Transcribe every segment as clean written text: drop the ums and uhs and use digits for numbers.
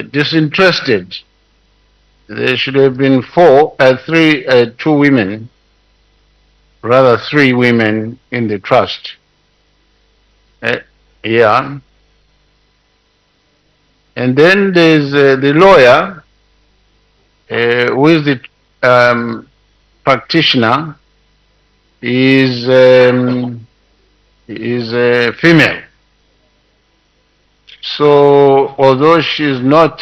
disinterested. There should have been two women, rather three women in the trust. Uh, yeah. And then there's the lawyer, who is the practitioner, is female. So although she is not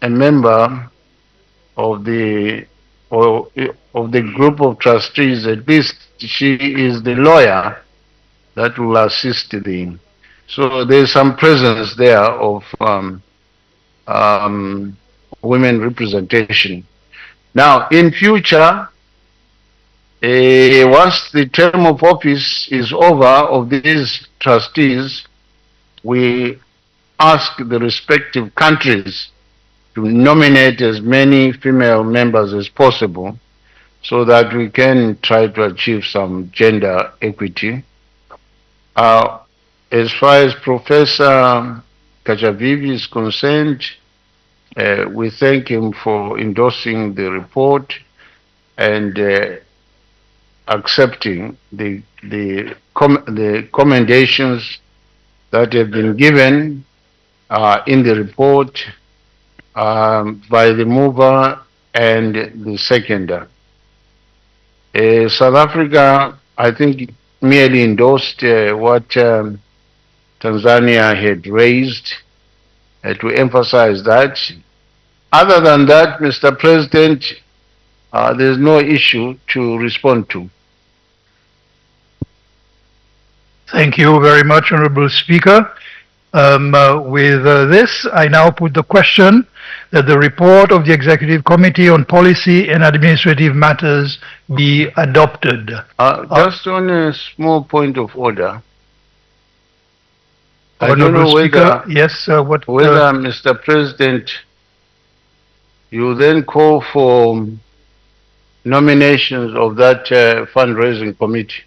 a member of the or of the group of trustees, at least she is the lawyer that will assist the. So there's some presence there of um, women representation. Now, in future, once the term of office is over of these trustees, we ask the respective countries to nominate as many female members as possible so that we can try to achieve some gender equity. As far as Professor Kajavivi is concerned, we thank him for endorsing the report and accepting the commendations that have been given in the report by the mover and the seconder. South Africa, I think, merely endorsed what Tanzania had raised to emphasize that. Other than that, Mr. President, there's no issue to respond to. Thank you very much, Honorable Speaker. With this, I now put the question that the report of the Executive Committee on Policy and Administrative Matters be adopted. Just on a small point of order. Honorable Speaker, yes, whether, Mr. President, you then call for nominations of that fundraising committee,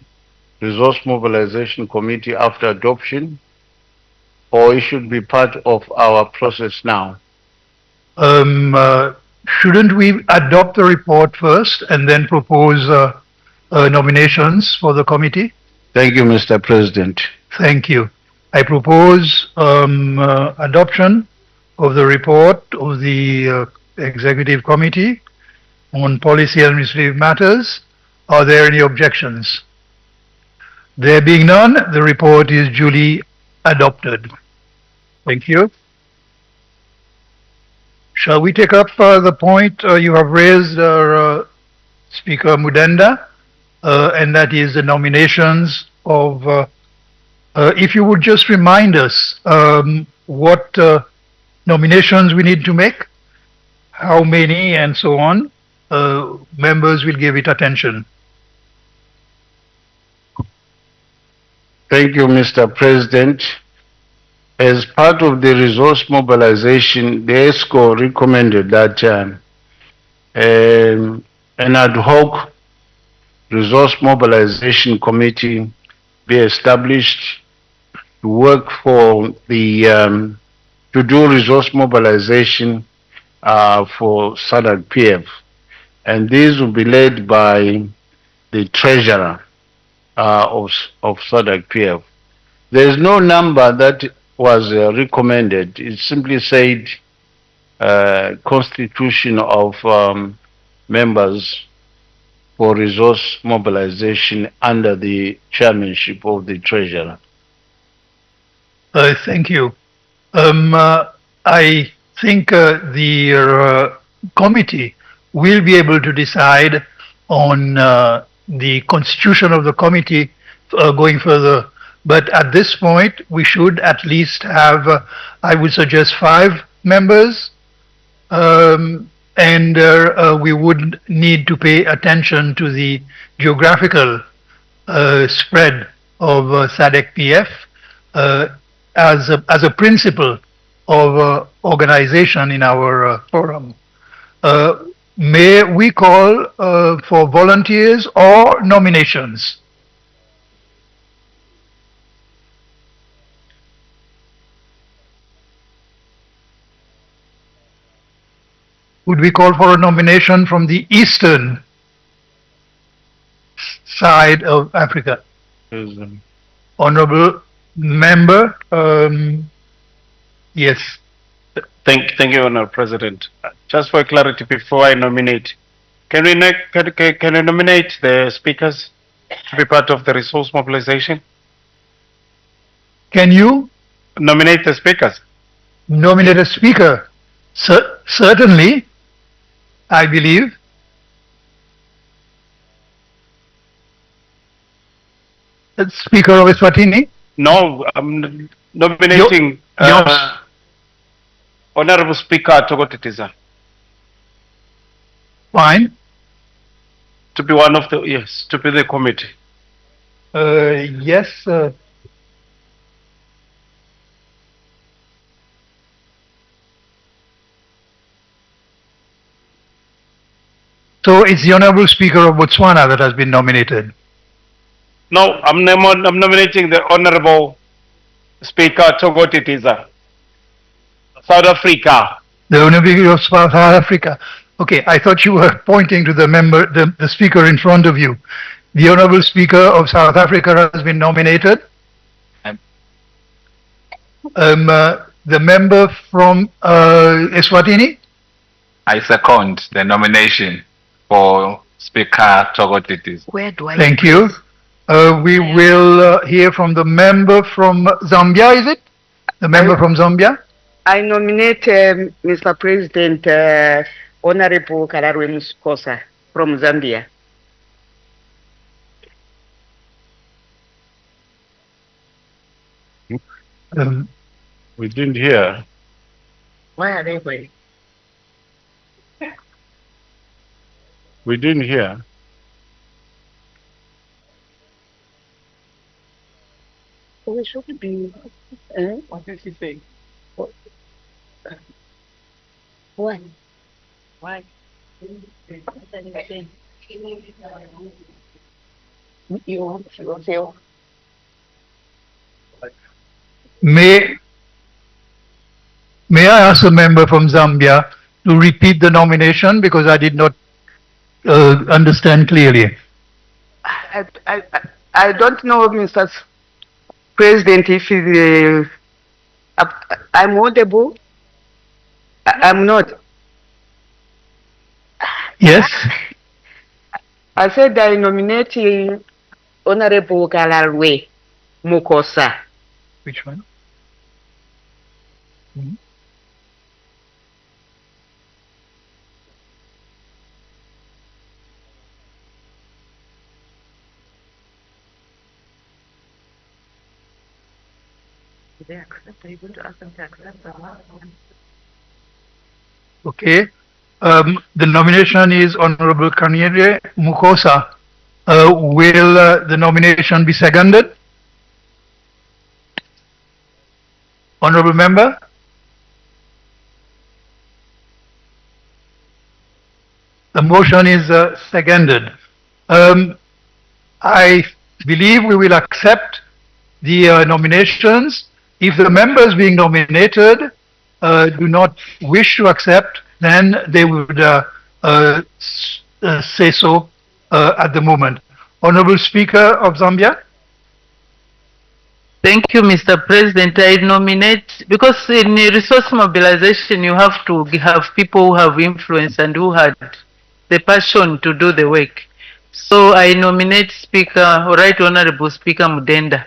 resource mobilization committee after adoption, or it should be part of our process now? Shouldn't we adopt the report first and then propose nominations for the committee? Thank you, Mr. President. Thank you. I propose adoption of the report of the Executive Committee on Policy and Administrative Matters. Are there any objections? There being none, the report is duly adopted. Thank you. Shall we take up the point you have raised, Speaker Mudenda, and that is the nominations of, if you would just remind us what nominations we need to make, how many, and so on, members will give it attention. Thank you, Mr. President. As part of the resource mobilization, the ESCO recommended that an ad hoc resource mobilization committee be established to work for the to do resource mobilization for SADC PF, and these will be led by the treasurer of SADC PF. There is no number that was recommended. It simply said constitution of members for resource mobilization under the chairmanship of the treasurer. Thank you. I think the committee will be able to decide on the constitution of the committee going further. But at this point, we should at least have, I would suggest, 5 members, and we would need to pay attention to the geographical spread of SADC PF as a principle of organization in our forum. May we call for volunteers or nominations? would we call for a nomination from the eastern side of Africa? Yes, Honorable member, yes. Thank you, Honourable President. Just for clarity, before I nominate, can we nominate the speakers to be part of the resource mobilization? Can you Nominate the speakers. nominate a speaker? Certainly, I believe. The Speaker of Eswatini? No, I'm nominating Your- Honourable Speaker Togotitiza Fine. to be one of the, yes, to be the committee. Yes. So it's the Honorable Speaker of Botswana that has been nominated. No, I'm nominating the Honourable Speaker Togotitiza, South Africa. The Honorable Speaker of South Africa. Okay, I thought you were pointing to the member, the speaker in front of you. The Honorable Speaker of South Africa has been nominated. The member from Eswatini? I second the nomination for Speaker Togotitiza. Where do I? Thank you. We will hear from the member from Zambia, is it? The member from Zambia? I nominate Mr. President Honorable Kararwe Muskosa from Zambia. we didn't hear. Why are they waiting? We didn't hear. We should be. What did she say? What? Why? May I ask a member from Zambia to repeat the nomination because I did not understand clearly. I don't know, Mr. President, if I'm audible. I'm not. Yes? I said I nominate Honorable Kararwe Mukosa. Which one? Did they accept? Are you going to ask them to accept the last one? Okay. The nomination is Honorable Kararwe Mukosa. Will the nomination be seconded? Honorable member? The motion is seconded. I believe we will accept the nominations. If the members being nominated do not wish to accept, then they would say so at the moment. Honorable Speaker of Zambia? Thank you, Mr. President. I nominate, because in resource mobilization, you have to have people who have influence and who had the passion to do the work. So I nominate Speaker, Right Honorable Speaker Mudenda.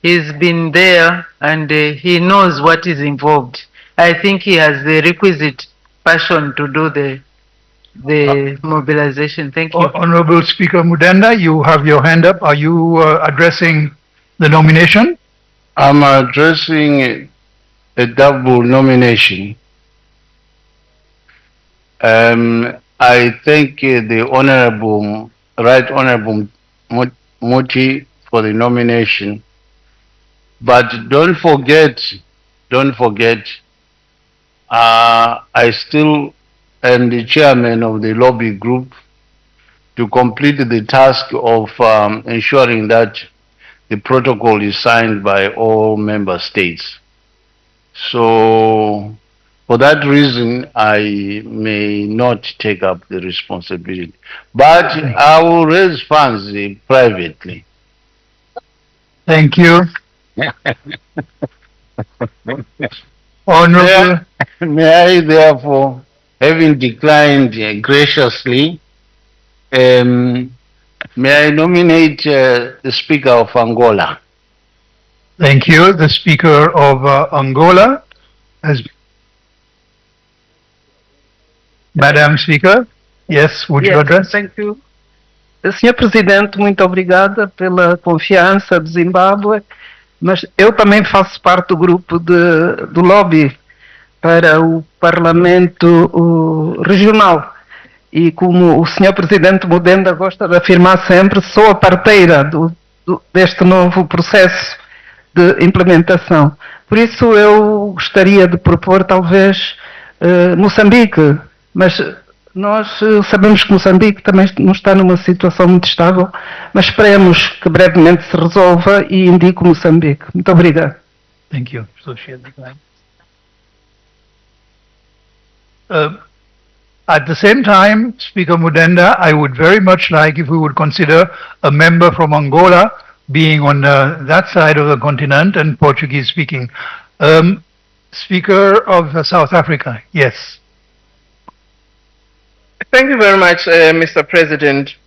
He's been there and he knows what is involved. I think he has the requisite passion to do the mobilization. Thank you. Honorable Speaker Mudenda, you have your hand up. Are you addressing the nomination? I'm addressing a double nomination. I thank the Honorable, Right Honorable Muti for the nomination. But don't forget, I still am the chairman of the lobby group to complete the task of ensuring that the protocol is signed by all member states. So For that reason, I may not take up the responsibility. But I will raise funds privately. Thank you. Honorable, May I therefore, having declined graciously, may I nominate the Speaker of Angola? thank you. The Speaker of Angola has. Madam Speaker, yes, would you address? Thank you. Senhor Presidente, muito obrigada pela confiança do Zimbábue, mas eu também faço parte do grupo do lobby para o Parlamento regional. E como o Senhor Presidente Mudenda gosta de afirmar sempre, sou a parteira deste novo processo de implementação. Por isso eu gostaria de propor talvez Moçambique, mas nós sabemos que Moçambique também não está numa situação muito estável, mas esperemos que brevemente se resolva e indico Moçambique. Muito obrigado. Thank you. So she has declined. At the same time, Speaker Mudenda, I would very much like if we would consider a member from Angola being on that side of the continent and Portuguese speaking. Speaker of South Africa, yes. Thank you very much, Mr. President.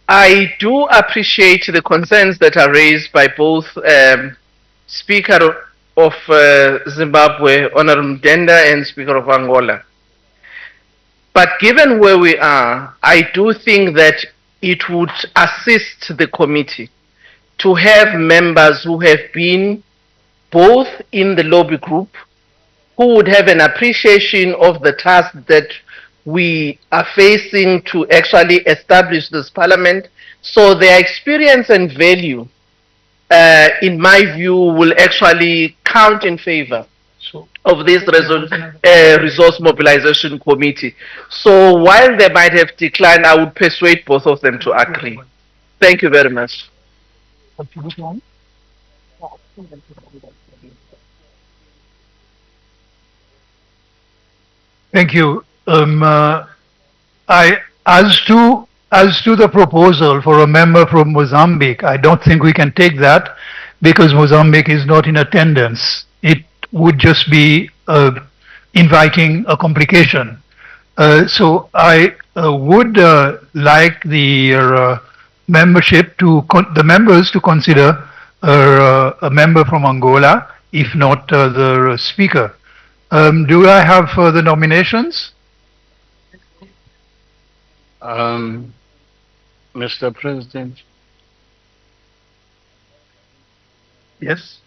I do appreciate the concerns that are raised by both Speaker of Zimbabwe, Honorable Mudenda, and Speaker of Angola. But given where we are, I do think that it would assist the committee to have members who have been both in the lobby group, who would have an appreciation of the task that we are facing to actually establish this parliament. So their experience and value, in my view, will actually count in favor of this resource mobilization committee. So while they might have declined, I would persuade both of them to agree. Thank you very much. Thank you. As to the proposal for a member from Mozambique, I don't think we can take that because Mozambique is not in attendance. It would just be inviting a complication. So I would like the the members to consider a member from Angola, if not the speaker. Do I have further nominations? Mr. President. Yes.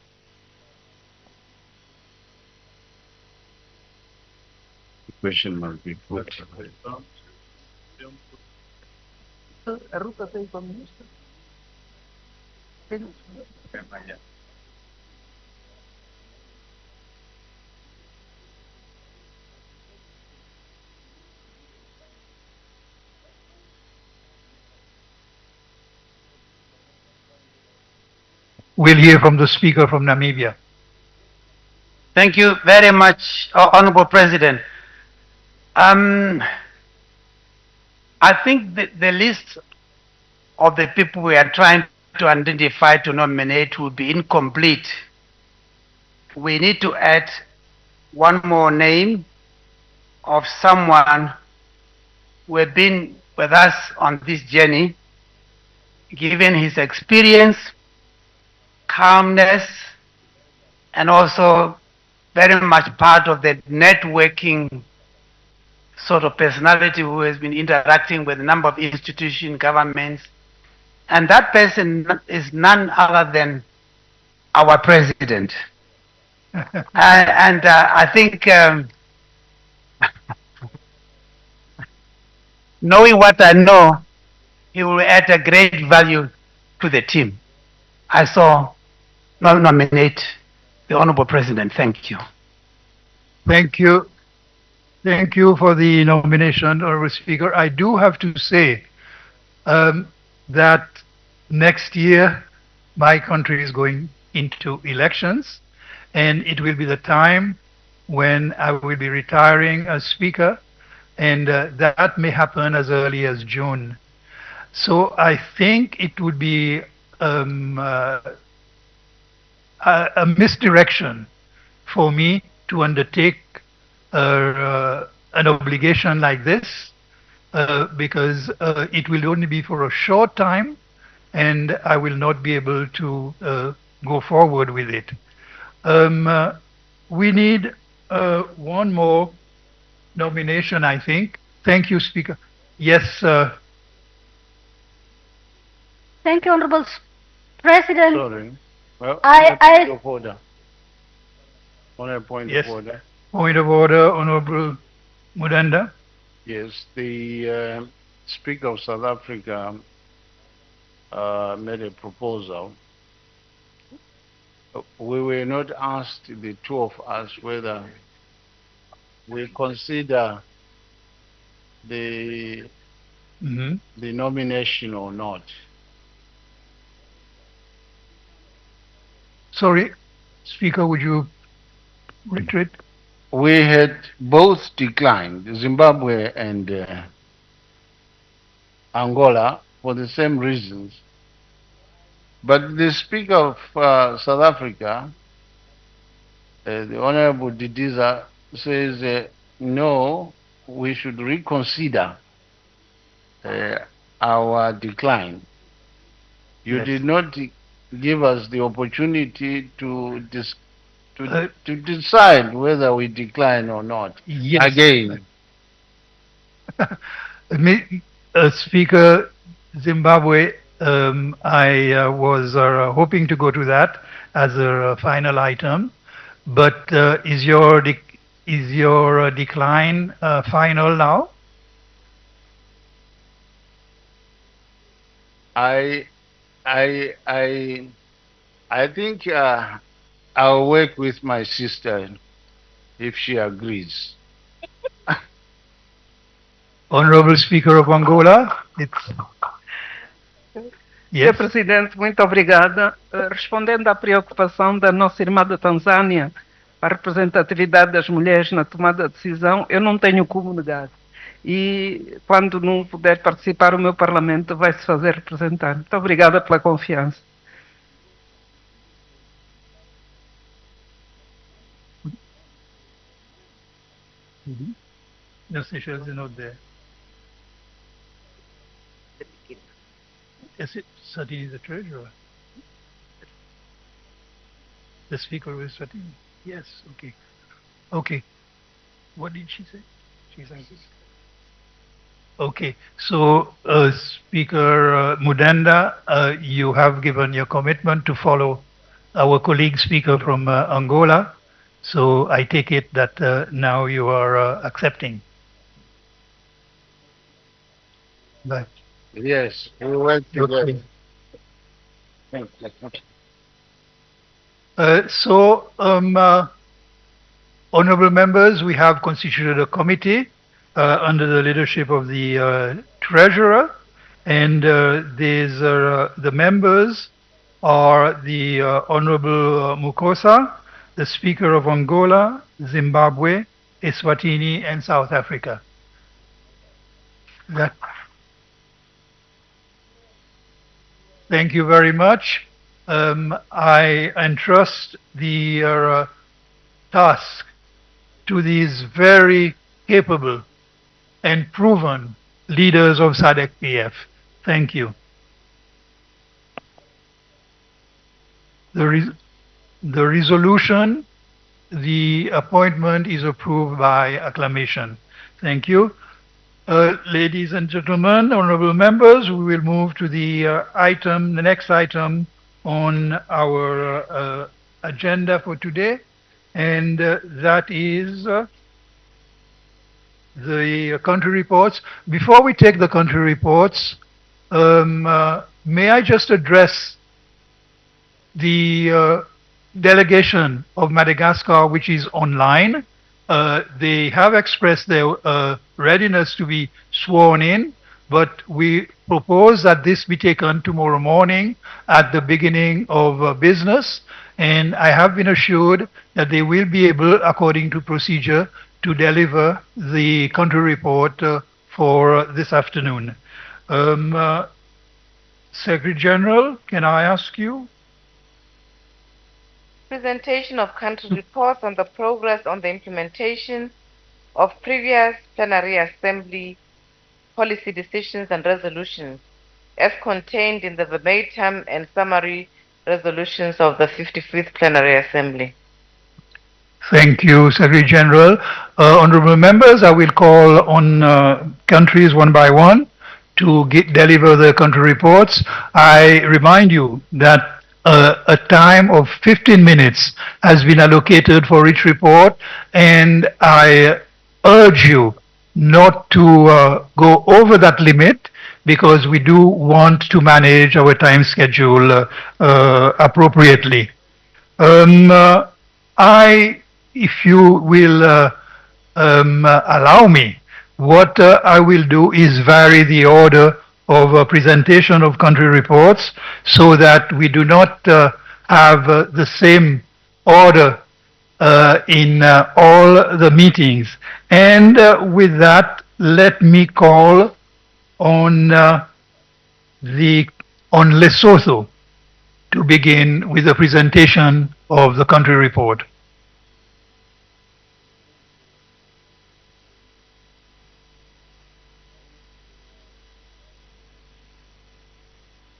The question must be put. We'll hear from the speaker from Namibia. Thank you very much, Honorable President. I think the list of the people we are trying to identify to nominate will be incomplete. We need to add one more name of someone who has been with us on this journey, given his experience, calmness, and also very much part of the networking sort of personality who has been interacting with a number of institutions, governments. And that person is none other than our president. I think knowing what I know, he will add a great value to the team. I so nominate the Honorable President. Thank you. Thank you. Thank you for the nomination, Honorable Speaker. I do have to say that next year my country is going into elections, and it will be the time when I will be retiring as Speaker, and that may happen as early as June. So I think it would be a misdirection for me to undertake an obligation like this because it will only be for a short time and I will not be able to go forward with it. We need one more nomination, I think. Thank you, Speaker. Yes, Thank you, Honorable President. Sorry. Well, I- point of order. On a point Yes. of order. point of order, Honorable Mudanda. Yes, the Speaker of South Africa made a proposal. We were not asked, the two of us, whether we consider the Mhm. nomination or not. Sorry, Speaker, would you retreat? We had both declined, Zimbabwe and Angola, for the same reasons. But the Speaker of South Africa, the Honorable Didiza, says no, we should reconsider our decline. You Yes. did not give us the opportunity to Uh, decide whether we decline or not. Yes. Again. Speaker, Zimbabwe, I was hoping to go to that as a final item, but is your decline final now? I think I'll work with my sister if she agrees. Honorable Speaker of Angola, it's... Senhor Yes. Presidente, muito obrigada. Respondendo à preocupação da nossa irmã da Tanzânia, a representatividade das mulheres na tomada de decisão, eu não tenho como negar. E quando não puder participar, o meu Parlamento vai se fazer representar. Muito obrigada pela confiança. The Seychelles is not there. Yes, Satini is the treasurer. The speaker was Satini. Yes, okay. Okay. What did she say? She said this. Okay, so Speaker Mudanda, you have given your commitment to follow our colleague speaker from Angola. So I take it that now you are accepting. Right. Yes, we work together. Honorable members, we have constituted a committee under the leadership of the treasurer, and the members are the Honorable Mukosa, the Speaker of Angola, Zimbabwe, Eswatini, and South Africa. Thank you very much. I entrust the task to these very capable and proven leaders of SADC-PF. Thank you. The resolution, the appointment is approved by acclamation. Thank you. Ladies and gentlemen, honorable members, we will move to the next item on our agenda for today, and that is the country reports. Before we take the country reports, may I just address the delegation of Madagascar, which is online. They have expressed their readiness to be sworn in, but we propose that this be taken tomorrow morning at the beginning of business, and I have been assured that they will be able, according to procedure, to deliver the country report for this afternoon. Secretary General, can I ask you? Presentation of country reports on the progress on the implementation of previous plenary assembly policy decisions and resolutions as contained in the verbatim and summary resolutions of the 55th plenary assembly. Thank you, Secretary General. Honorable members, I will call on countries one by one to deliver the country reports. I remind you that a time of 15 minutes has been allocated for each report, and I urge you not to go over that limit because we do want to manage our time schedule appropriately. If you will allow me, what I will do is vary the order of presentation of country reports so that we do not have the same order in all the meetings. And with that, let me call on Lesotho to begin with the presentation of the country report.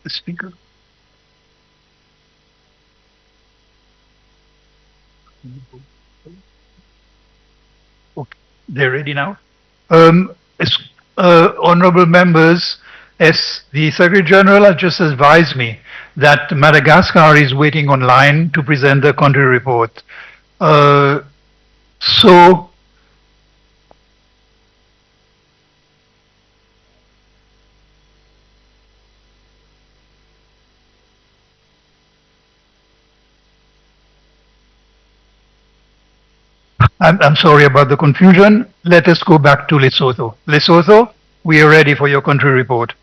The speaker. Okay, they're ready now. Honorable members, as the Secretary General has just advised me that Madagascar is waiting online to present the country report. So I'm sorry about the confusion. Let us go back to Lesotho. Lesotho, we are ready for your country report.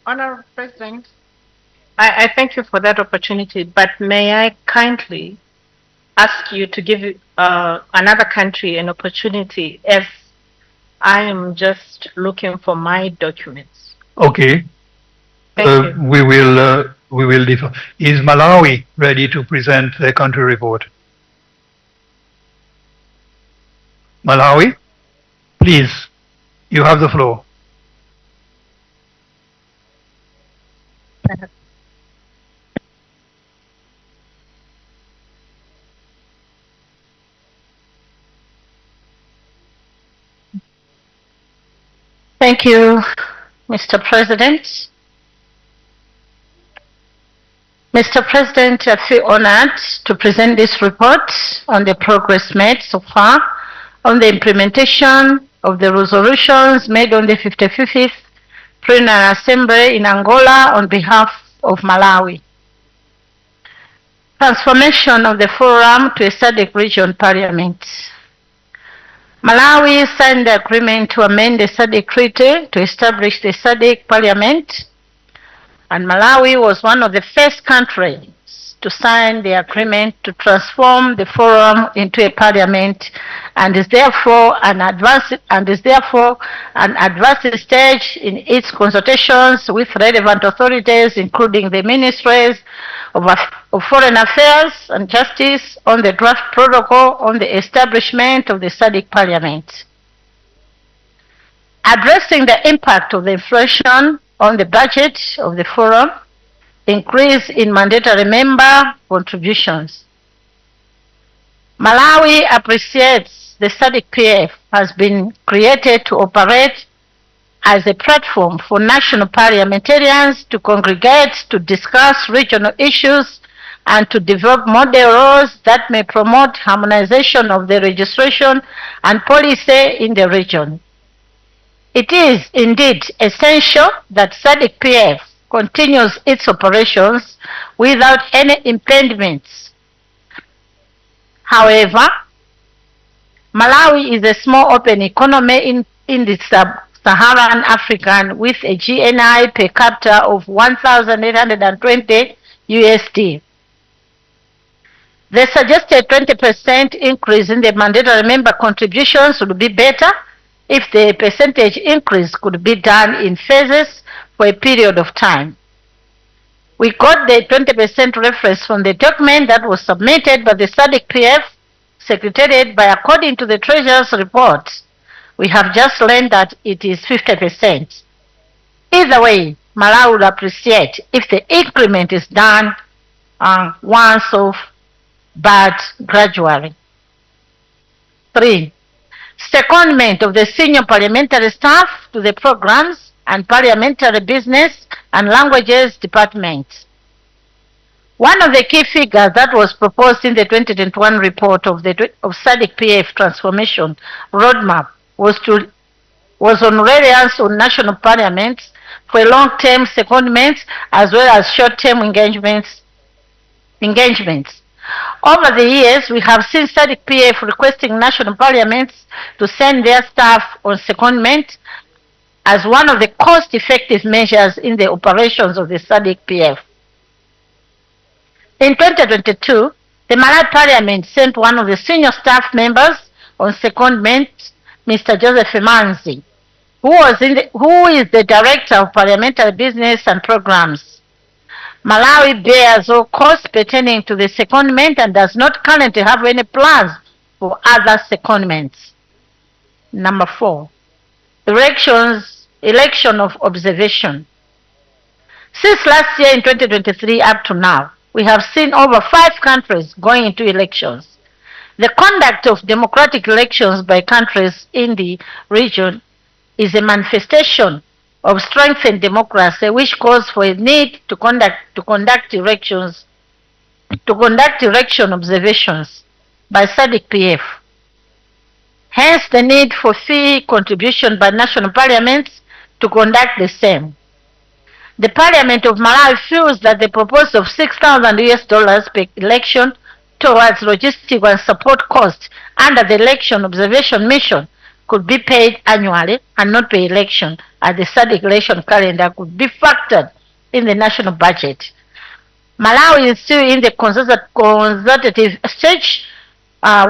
Honourable President, I thank you for that opportunity, but may I kindly ask you to give another country an opportunity as I am just looking for my documents. Okay. Thank you. We will differ. Is Malawi ready to present their country report? Malawi, please, you have the floor. Thank you, Mr. President. Mr. President, I feel honored to present this report on the progress made so far on the implementation of the resolutions made on the 55th Plenary Assembly in Angola on behalf of Malawi. Transformation of the Forum to a SADC Region Parliament. Malawi signed the agreement to amend the SADC Treaty to establish the SADC Parliament, and Malawi was one of the first countries to sign the agreement to transform the Forum into a parliament, and is therefore an advanced stage in its consultations with relevant authorities, including the ministries of Foreign Affairs and Justice, on the draft protocol on the establishment of the SADC Parliament. Addressing the impact of the inflation on the budget of the Forum, increase in mandatory member contributions. Malawi appreciates the SADC PF has been created to operate as a platform for national parliamentarians to congregate to discuss regional issues and to develop model laws that may promote harmonization of the registration and policy in the region. It is indeed essential that SADC PF continues its operations without any impediments. However, Malawi is a small open economy in the sub-Saharan African with a GNI per capita of 1,820 USD. The suggested 20% increase in the mandatory member contributions would be better if the percentage increase could be done in phases for a period of time. We got the 20% reference from the document that was submitted by the SADC-PF Secretariat, but according to the Treasurer's report, we have just learned that it is 50%. Either way, Malawi would appreciate if the increment is done once off, but gradually. 3. Secondment of the senior parliamentary staff to the programs and parliamentary business and languages departments. One of the key figures that was proposed in the 2021 report of SADC-PF transformation roadmap was on reliance on national parliaments for long-term secondments as well as short-term engagements. Over the years, we have seen SADC-PF requesting national parliaments to send their staff on secondment as one of the cost-effective measures in the operations of the SADC-PF. In 2022, the Malawi Parliament sent one of the senior staff members on secondment, Mr. Joseph Manzi, who is the Director of Parliamentary Business and Programs. Malawi bears all costs pertaining to the secondment and does not currently have any plans for other secondments. Number 4, election of observation. Since last year in 2023 up to now, we have seen over 5 countries going into elections. The conduct of democratic elections by countries in the region is a manifestation of strengthened democracy, which calls for a need to conduct election observations by SADC-PF. Hence the need for fee contribution by national parliaments to conduct the same. The Parliament of Malawi feels that the proposal of $6,000 per election towards logistical and support costs under the election observation mission could be paid annually and not per election, as the SADC election calendar could be factored in the national budget. Malawi is still in the consultative stage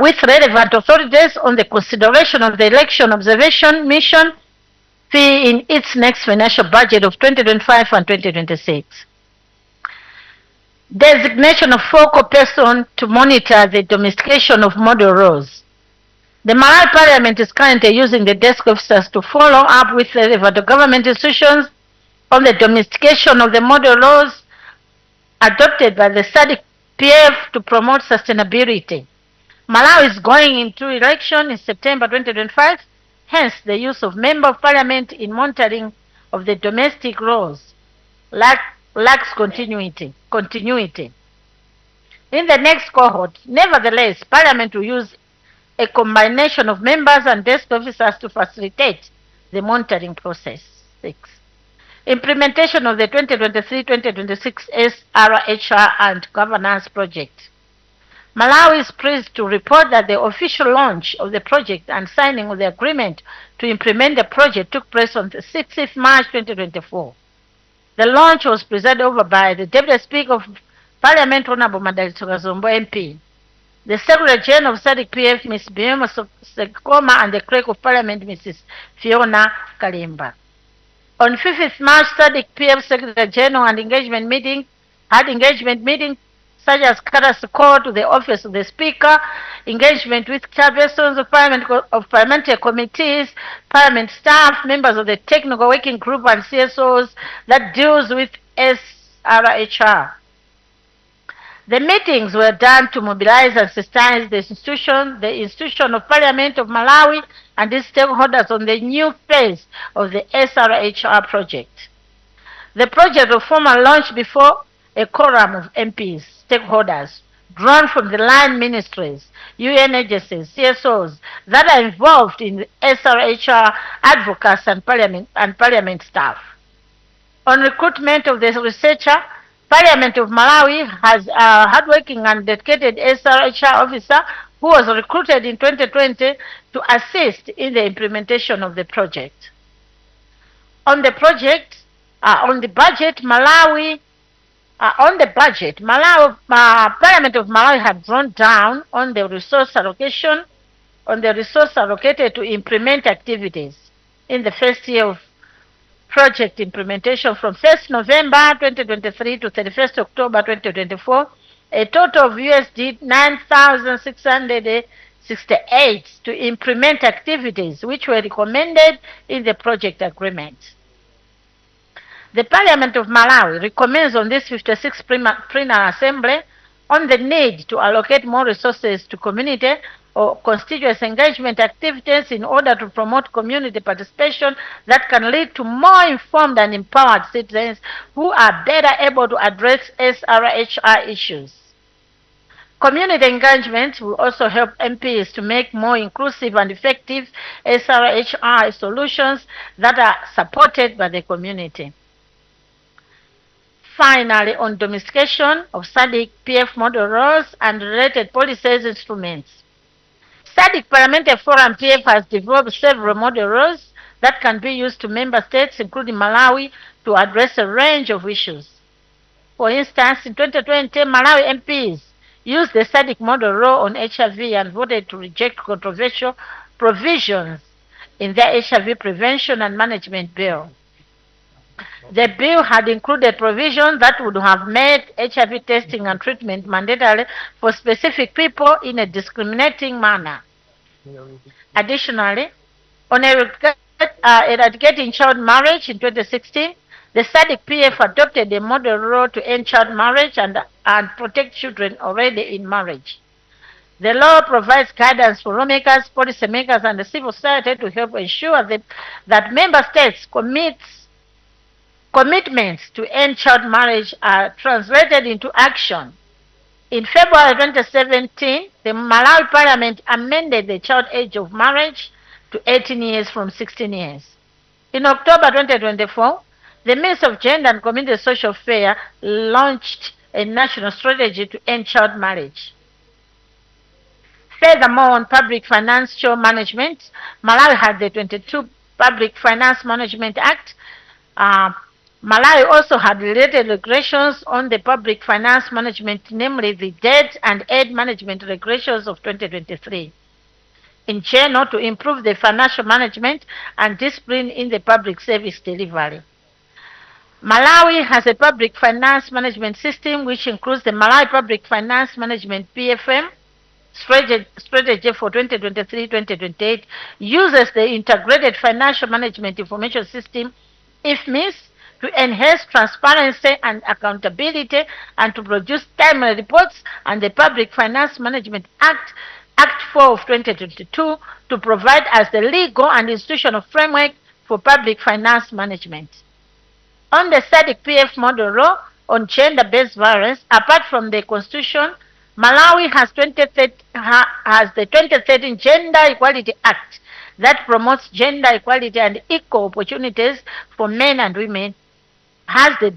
with relevant authorities on the consideration of the election observation mission fee in its next financial budget of 2025 and 2026. Designation of focal person to monitor the domestication of model laws. The Malawi Parliament is currently using the desk officers to follow up with relevant government institutions on the domestication of the model laws adopted by the SADC-PF to promote sustainability. Malawi is going into election in September 2025, hence the use of Member of Parliament in monitoring of the domestic laws lacks continuity. In the next cohort, nevertheless, Parliament will use a combination of members and desk officers to facilitate the monitoring process. 6. Implementation of the 2023-2026 SRHR and governance project. Malawi is pleased to report that the official launch of the project and signing of the agreement to implement the project took place on the 6th March 2024. The launch was presided over by the Deputy Speaker of Parliament, Honorable Madagascar MP, the Secretary General of SADC-PF, Ms. Bioma Sekoma, and the Clerk of Parliament, Mrs. Fiona Kalimba. On 5th March, SADC-PF Secretary General had engagement meeting such as courtesy call to the office of the Speaker, engagement with chairpersons of parliamentary committees, Parliament staff, members of the technical working group and CSOs that deals with SRHR. The meetings were done to mobilize and sensitize the institution of Parliament of Malawi and its stakeholders on the new phase of the SRHR project. The project was formally launched before a quorum of MPs, stakeholders, drawn from the line ministries, UN agencies, CSOs that are involved in the SRHR, advocates and parliament staff. On recruitment of the researcher, Parliament of Malawi has a hardworking and dedicated SRHR officer who was recruited in 2020 to assist in the implementation of the project. On the budget, Malawi, Parliament of Malawi had drawn down on the resource allocated to implement activities in the first year of project implementation from 1st November 2023 to 31st October 2024, a total of USD 9,668 to implement activities which were recommended in the project agreement. The Parliament of Malawi recommends on this 56th plenary assembly on the need to allocate more resources to community or constituency engagement activities in order to promote community participation that can lead to more informed and empowered citizens who are better able to address SRHR issues. Community engagement will also help MPs to make more inclusive and effective SRHR solutions that are supported by the community. Finally, on domestication of SADC PF model roles and related policies instruments. SADC Parliamentary Forum PF has developed several model roles that can be used to member states, including Malawi, to address a range of issues. For instance, in 2020, Malawi MPs used the SADC model role on HIV and voted to reject controversial provisions in the HIV prevention and management bill. The bill had included provisions that would have made HIV testing and treatment mandatory for specific people in a discriminating manner. Additionally, on eradicating child marriage in 2016, the SADC PF adopted a model role to end child marriage and protect children already in marriage. The law provides guidance for lawmakers, policymakers, and the civil society to help ensure that member states' commitments to end child marriage are translated into action. In February 2017, the Malawi Parliament amended the child age of marriage to 18 years from 16 years. In October 2024, the Minister of Gender and Community Social Affairs launched a national strategy to end child marriage. Furthermore, on public financial management, Malawi had the 22 Public Finance Management Act. Malawi also had related regulations on the public finance management, namely the Debt and Aid Management Regulations of 2023. In general, to improve the financial management and discipline in the public service delivery. Malawi has a public finance management system which includes the Malawi Public Finance Management PFM strategy for 2023-2028, uses the Integrated Financial Management Information System, IFMIS, to enhance transparency and accountability and to produce timely reports, and the Public Finance Management Act, Act 4 of 2022, to provide as the legal and institutional framework for public finance management. On the SADC PF model law on gender-based violence, apart from the Constitution, Malawi has the 2013 Gender Equality Act that promotes gender equality and equal opportunities for men and women, has the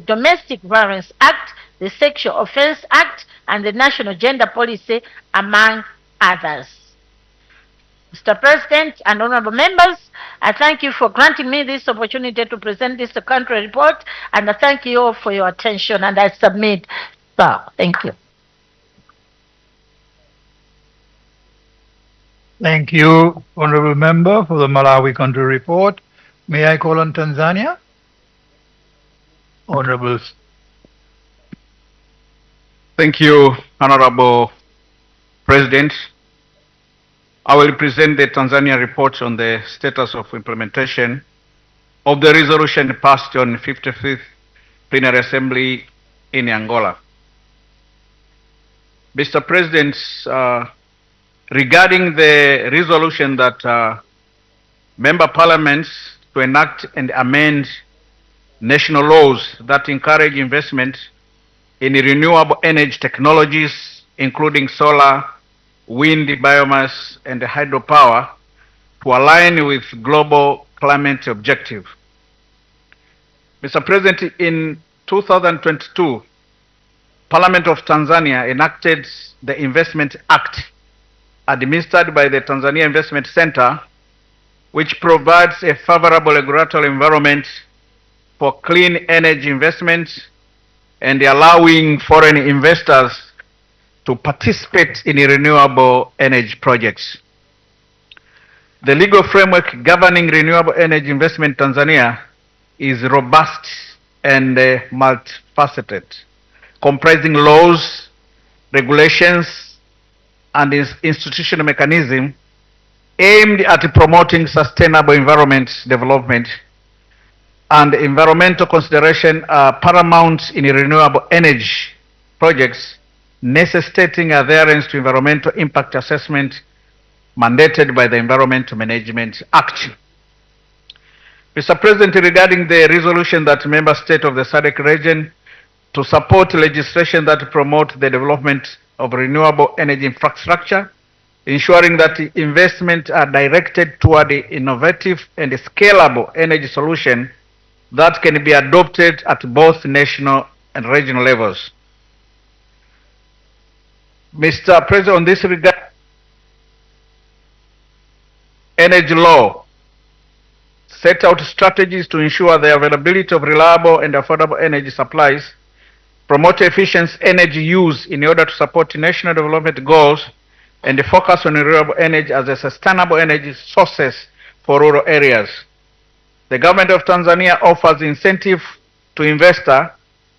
Domestic Violence Act, the Sexual Offense Act, and the National Gender Policy, among others. Mr. President and honorable members, I thank you for granting me this opportunity to present this country report, and I thank you all for your attention, and I submit. Thank you. Thank you, honorable member, for the Malawi country report. May I call on Tanzania? Honorables. Thank you, Honorable President. I will present the Tanzania report on the status of implementation of the resolution passed on 55th Plenary Assembly in Angola. Mr. President, regarding the resolution that member parliaments to enact and amend national laws that encourage investment in renewable energy technologies, including solar, wind, biomass, and hydropower, to align with global climate objective. Mr. President, in 2022, Parliament of Tanzania enacted the Investment Act administered by the Tanzania Investment Center, which provides a favorable regulatory environment for clean energy investments and allowing foreign investors to participate in renewable energy projects. The legal framework governing renewable energy investment in Tanzania is robust and multifaceted, comprising laws, regulations, and institutional mechanisms aimed at promoting sustainable environment development, and environmental consideration are paramount in renewable energy projects, necessitating adherence to environmental impact assessment mandated by the Environmental Management Act. Mr. President, regarding the resolution that member state of the SADC region to support legislation that promote the development of renewable energy infrastructure, ensuring that investments are directed toward the innovative and scalable energy solution that can be adopted at both national and regional levels. Mr. President, on this regard, energy law set out strategies to ensure the availability of reliable and affordable energy supplies, promote efficient energy use in order to support national development goals, and focus on renewable energy as a sustainable energy sources for rural areas. The government of Tanzania offers incentive to investor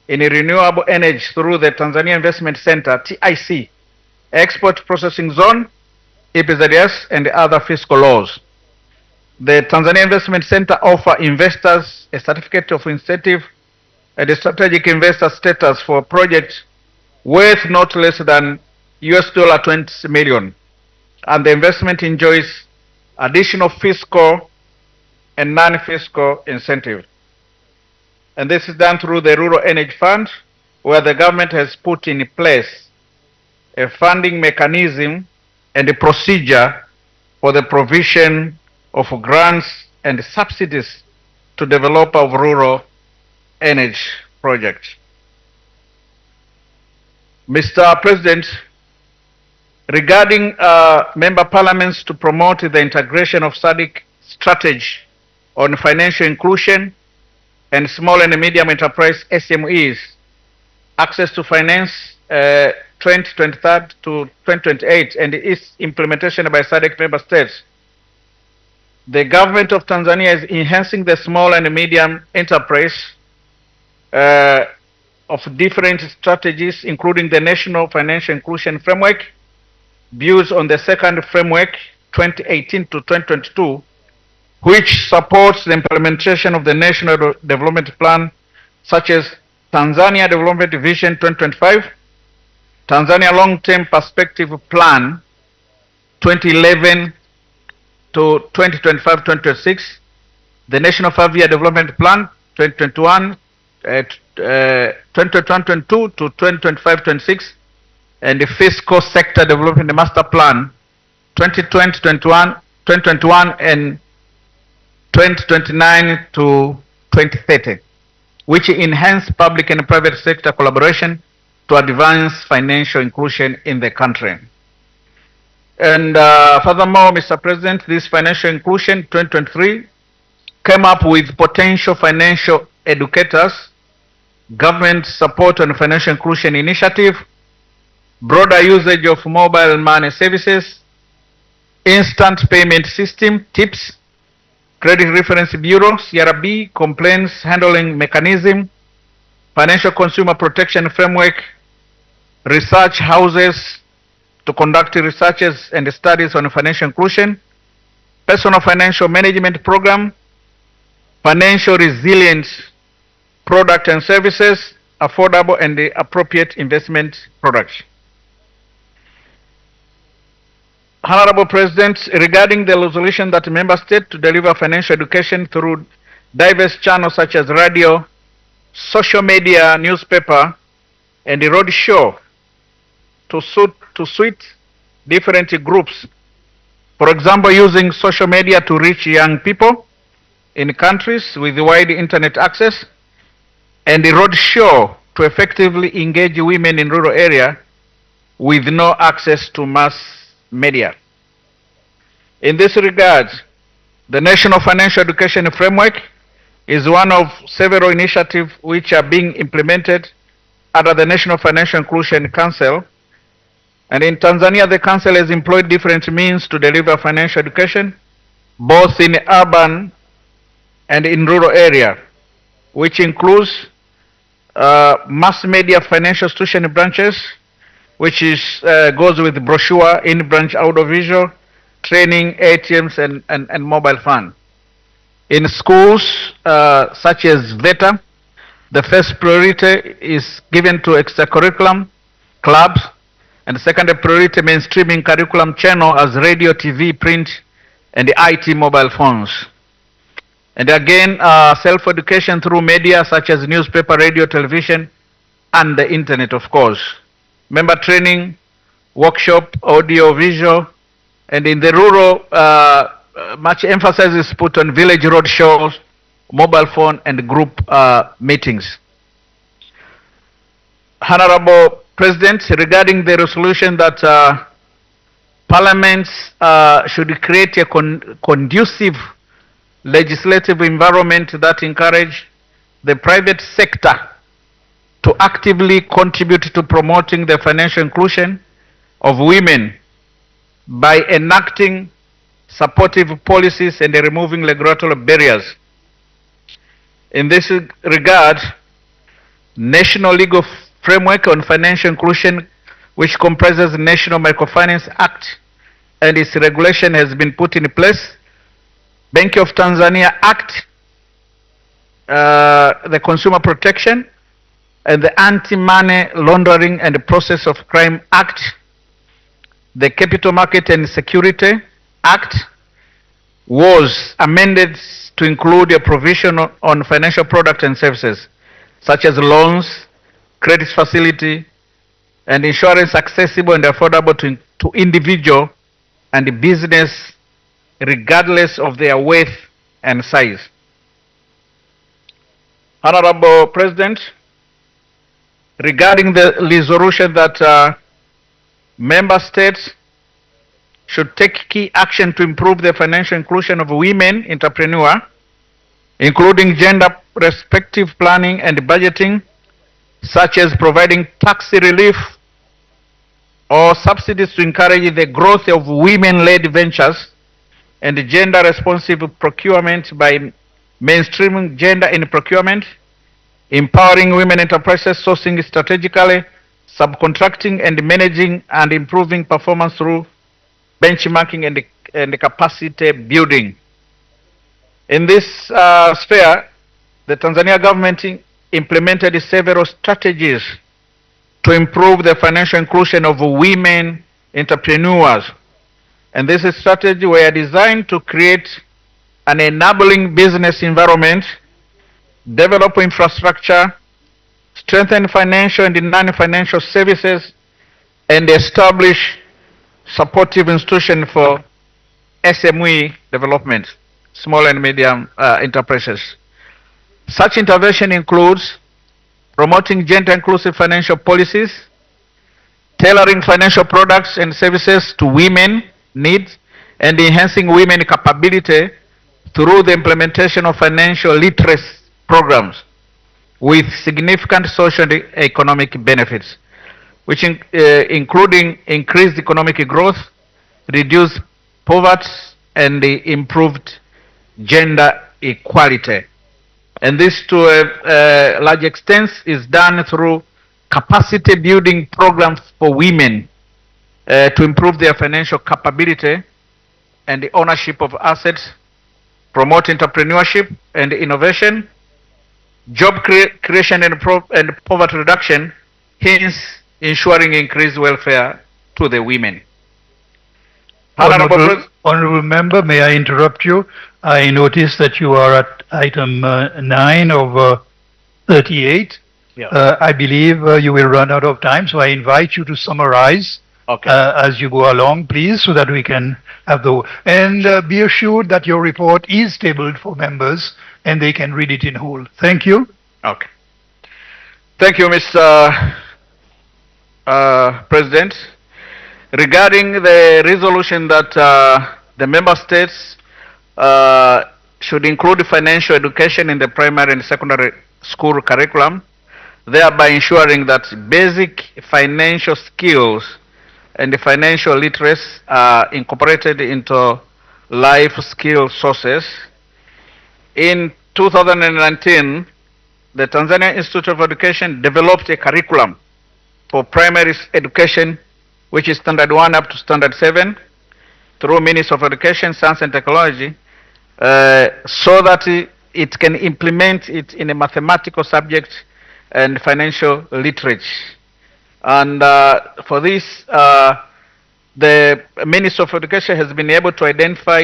in renewable energy through the Tanzania Investment Center, TIC, Export Processing Zone, EPZS, and other fiscal laws. The Tanzania Investment Center offer investors a certificate of incentive and a strategic investor status for projects worth not less than $20 million, and the investment enjoys additional fiscal and non-fiscal incentive. And this is done through the Rural Energy Fund, where the government has put in place a funding mechanism and a procedure for the provision of grants and subsidies to develop of rural energy projects. Mr. President, regarding member parliaments to promote the integration of SADC strategy on financial inclusion and small and medium enterprise SMEs, access to finance 2023 to 2028, and its implementation by SADC member states, the government of Tanzania is enhancing the small and medium enterprise of different strategies, including the National Financial Inclusion Framework, built on the second framework 2018 to 2022, which supports the implementation of the National Development Plan, such as Tanzania Development Vision 2025, Tanzania Long-Term Perspective Plan 2011 to 2025-2026, the National 5-Year Development Plan 2021, 2021-22 to 2025-26, and the Fiscal Sector Development Master Plan 2020-21 and 2029 to 2030, which enhance public and private sector collaboration to advance financial inclusion in the country. And furthermore, Mr. President, this financial inclusion 2023 came up with potential financial educators, government support on financial inclusion initiative, broader usage of mobile money services, instant payment system, TIPS, Credit Reference Bureau, CRB, complaints handling mechanism, financial consumer protection framework, research houses to conduct researches and studies on financial inclusion, personal financial management program, financial resilience product and services, affordable and appropriate investment products. Honorable President, regarding the resolution that member states to deliver financial education through diverse channels such as radio, social media, newspaper, and the road show to suit different groups. For example, using social media to reach young people in countries with wide internet access, and the road show to effectively engage women in rural area with no access to mass media. In this regard, the National Financial Education Framework is one of several initiatives which are being implemented under the National Financial Inclusion Council. And in Tanzania, the council has employed different means to deliver financial education, both in urban and in rural area, which includes mass media financial institution branches, which goes with brochure, in-branch audiovisual, training, ATMs, and mobile phone. In schools such as VETA, the first priority is given to extracurriculum clubs, and the second priority mainstreaming curriculum channel as radio, TV, print, and the IT mobile phones. And again, self-education through media such as newspaper, radio, television, and the internet, of course. Member training, workshop, audio, visual, and in the rural, much emphasis is put on village road shows, mobile phone, and group meetings. Honorable President, regarding the resolution that parliaments should create a conducive legislative environment that encourage the private sector to actively contribute to promoting the financial inclusion of women by enacting supportive policies and removing regulatory barriers. In this regard, National Legal Framework on Financial Inclusion, which comprises the National Microfinance Act and its regulation, has been put in place. Bank of Tanzania Act, the Consumer Protection, and the Anti-Money Laundering and Process of Crime Act, the Capital Market and Security Act was amended to include a provision on financial products and services, such as loans, credit facility, and insurance accessible and affordable to individual and business regardless of their wealth and size. Honorable President, regarding the resolution that member states should take key action to improve the financial inclusion of women entrepreneurs, including gender-respective planning and budgeting, such as providing tax relief or subsidies to encourage the growth of women-led ventures, and gender-responsive procurement by mainstreaming gender in procurement, empowering women enterprises, sourcing strategically, subcontracting and managing, and improving performance through benchmarking and capacity building. In this sphere, the Tanzania government implemented several strategies to improve the financial inclusion of women entrepreneurs. And this strategy were designed to create an enabling business environment, develop infrastructure, strengthen financial and non-financial services, and establish supportive institutions for SME development, small and medium enterprises. Such intervention includes promoting gender-inclusive financial policies, tailoring financial products and services to women needs, and enhancing women capability through the implementation of financial literacy programs with significant social and economic benefits, which including increased economic growth, reduced poverty, and improved gender equality. And this, to a large extent, is done through capacity building programs for women to improve their financial capability and the ownership of assets, promote entrepreneurship and innovation, job creation and poverty reduction, hence ensuring increased welfare to the women. Honorable Member, may I interrupt you? I notice that you are at item 9 of 38. Yeah. I believe you will run out of time, so I invite you to summarize as you go along, please, so that we can have the... And be assured that your report is tabled for members and they can read it in whole. Thank you. Okay. Thank you, Mr. President. Regarding the resolution that the member states should include financial education in the primary and secondary school curriculum, thereby ensuring that basic financial skills and the financial literacy are incorporated into life skill sources. In 2019, the Tanzania Institute of Education developed a curriculum for primary education, which is standard 1 up to standard 7, through Ministry of Education, Science and Technology, so that it can implement it in a mathematical subject and financial literature. And for this, the Ministry of Education has been able to identify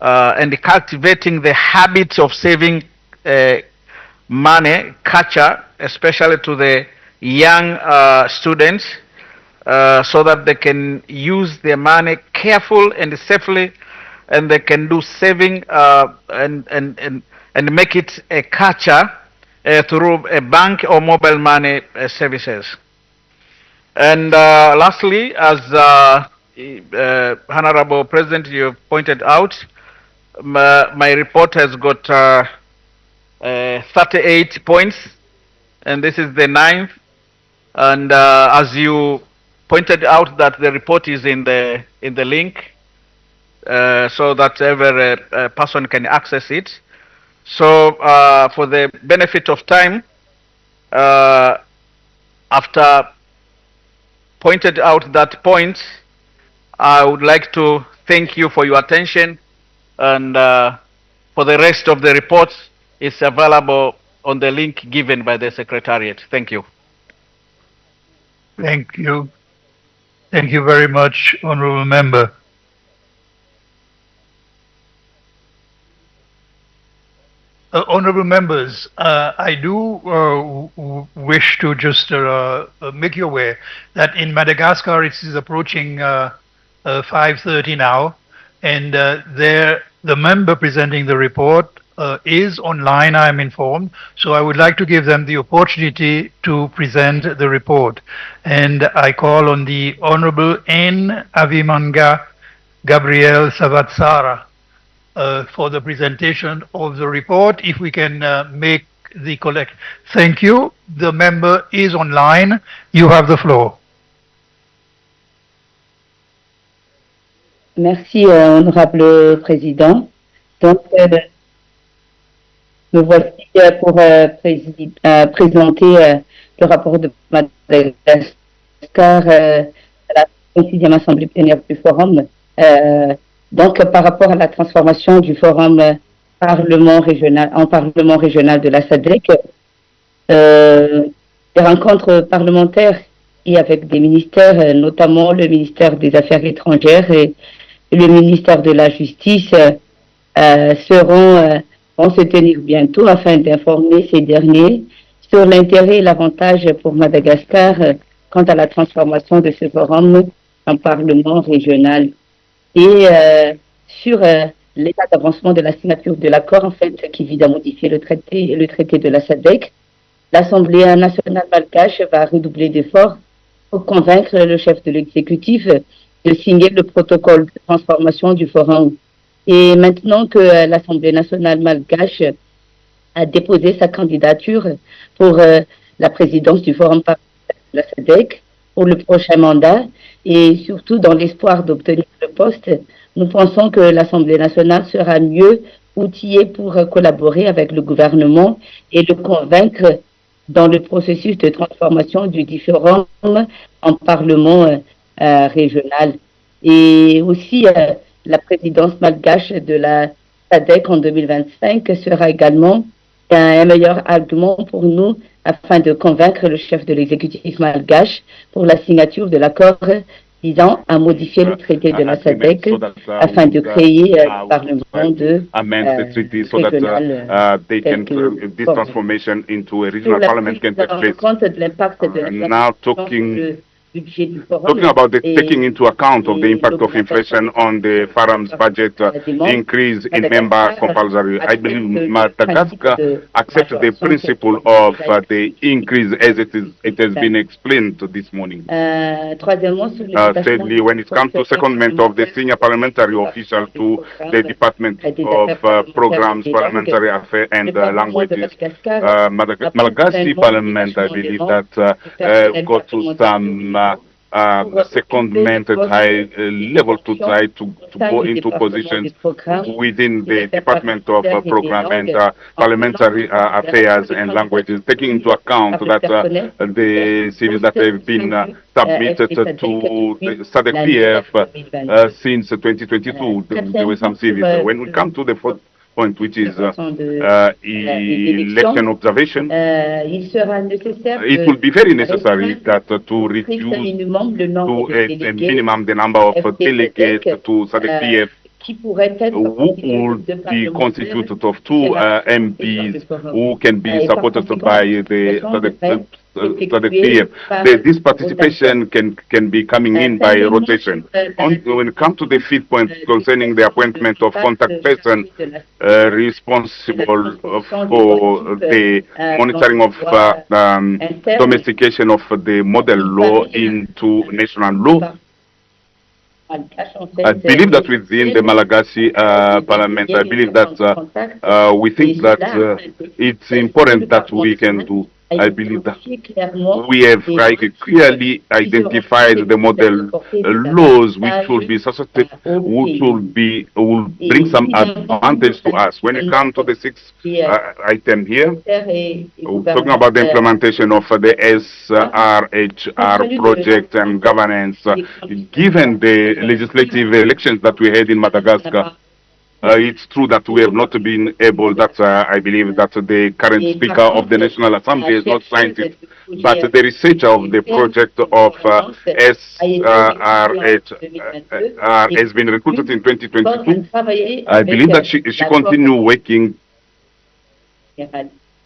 and cultivating the habit of saving money culture, especially to the young students, so that they can use their money careful and safely, and they can do saving and make it a culture through a bank or mobile money services. And lastly, as Honorable President, you have pointed out, my report has got 38 points, and this is the 9th. And as you pointed out, that the report is in the link, so that every person can access it. So for the benefit of time, after pointed out that point, I would like to thank you for your attention, and for the rest of the report is available on the link given by the Secretariat. Thank you. Thank you. Thank you very much, Honorable Member. Honorable members, I do wish to just make you aware that in Madagascar it is approaching 5:30 now, and the member presenting the report is online, I am informed, so I would like to give them the opportunity to present the report. And I call on the Honorable N. Avimanga Gabriel Savatsara for the presentation of the report, if we can make the collect. Thank you. The member is online. You have the floor. Merci, Honorable Président. Donc, me voici pour présenter le rapport de Madagascar à la 6e Assemblée plénière du Forum. Donc, par rapport à la transformation du Forum Parlement régional en Parlement régional de la SADC, des rencontres parlementaires et avec des ministères, notamment le ministère des Affaires étrangères et le ministère de la Justice, vont se tenir bientôt afin d'informer ces derniers sur l'intérêt et l'avantage pour Madagascar quant à la transformation de ce forum en Parlement régional et sur l'état d'avancement de la signature de l'accord en fait qui vise à modifier le traité de la SADC. L'Assemblée nationale malgache va redoubler d'efforts pour convaincre le chef de l'exécutif de signer le protocole de transformation du forum. Et maintenant que l'Assemblée nationale malgache a déposé sa candidature pour la présidence du forum de la SADC pour le prochain mandat, et surtout dans l'espoir d'obtenir le poste, nous pensons que l'Assemblée nationale sera mieux outillée pour collaborer avec le gouvernement et le convaincre dans le processus de transformation du différent en Parlement régional. Et aussi, la présidence malgache de la SADC en 2025 sera également un meilleur argument pour nous afin de convaincre le chef de l'exécutif malgache pour la signature de l'accord visant à modifier le traité de la SADC afin de créer le Parlement de régional this transformation into a regional parliament can take place. Compte de l'impact de la Talking about the taking into account of the impact of inflation on the forum's budget increase in member compulsory, I believe Madagascar accepts the principle of the increase as it has been explained this morning. Thirdly, when it comes to secondment of the senior parliamentary official to the Department of Programs, Parliamentary Affairs and Languages, Malagasy Parliament, I believe that got to some secondment at high level to try to go into positions within the Department of Program and Parliamentary Affairs and Languages, taking into account that the CVs that have been submitted to the SADC PF since 2022, there were some CVs. When we come to the fourth point, which is election observation, it will be very necessary that to reduce to a minimum the number of delegates to SADC PF who would be constituted of 2 MPs who can be supported by the PF. This participation can be coming in by rotation. When it comes to the fifth point concerning the appointment of contact person responsible for the monitoring of domestication of the model law into national law, I believe that within the Malagasy Parliament, I believe that we think that it's important that we can do. I believe that we have clearly identified the model laws which will be susceptible, which will bring some advantage to us. When it comes to the sixth item here, we're talking about the implementation of the SRHR project and governance. Given the legislative elections that we had in Madagascar, it's true that we have not been able, I believe that the current Speaker of the National Assembly has not signed it, but the researcher of the project of SRHR has been recruited in 2022. I believe that she continue working.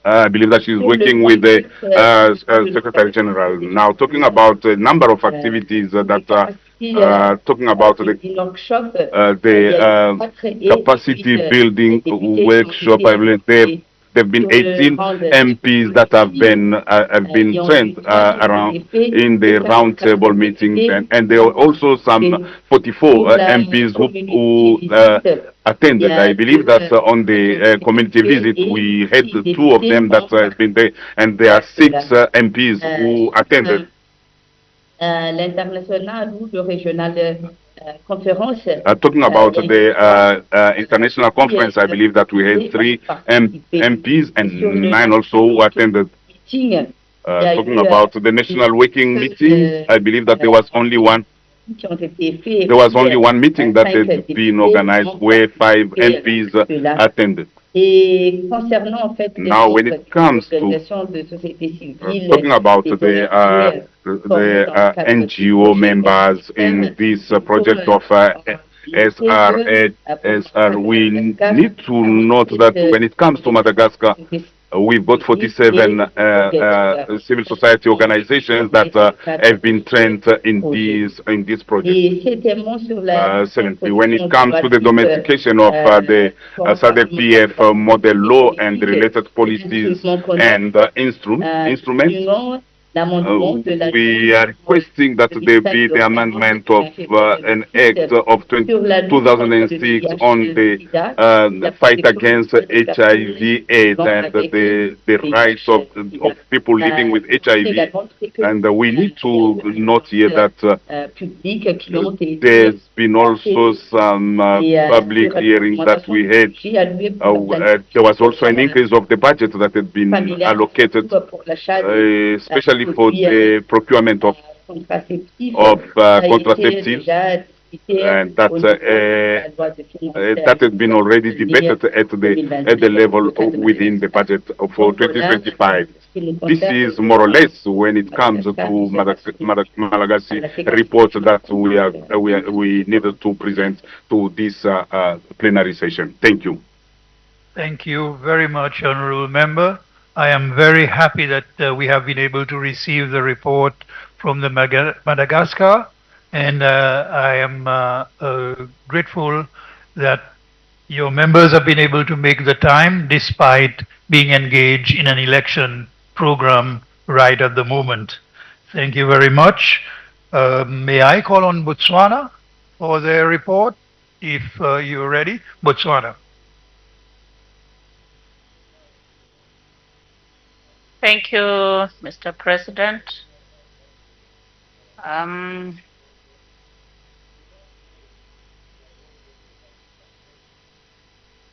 I believe that she's working with the Secretary General. Now, talking about a number of activities that talking about the capacity building workshop, I believe there have been 18 MPs that have been trained around in the roundtable meetings, and there are also some 44 MPs who attended. I believe that on the community visit we had 2 of them that have been there, and there are 6 MPs who attended. L'international ou le régional conférence. Talking about the international conference, I believe that we had 3 MPs and 9 also who attended. Talking about the national working meeting, I believe that there was only one. There was only one meeting that had been organized where 5 MPs attended. Now, when it comes to talking about the NGO members in this project of SRHR, we need to note that when it comes to Madagascar, we've got 47 civil society organizations that have been trained in this project. 70. When it comes to the domestication of the SADC PF model law and the related policies and instruments, we are requesting that there be the amendment of an act of 2006 on the fight against HIV/AIDS and the rights of people living with HIV. And we need to note here that there's been also some public hearings that we had. There was also an increase of the budget that had been allocated, especially for the procurement of contraceptives, and that has been already debated at the level within the budget for 2025. This is more or less when it comes to Malagasy report that we needed to present to this plenary session. Thank you. Thank you very much, Honourable Member. I am very happy that we have been able to receive the report from the Madagascar, and I am grateful that your members have been able to make the time despite being engaged in an election program right at the moment. Thank you very much. May I call on Botswana for their report, if you're ready? Botswana. Thank you, Mr. President.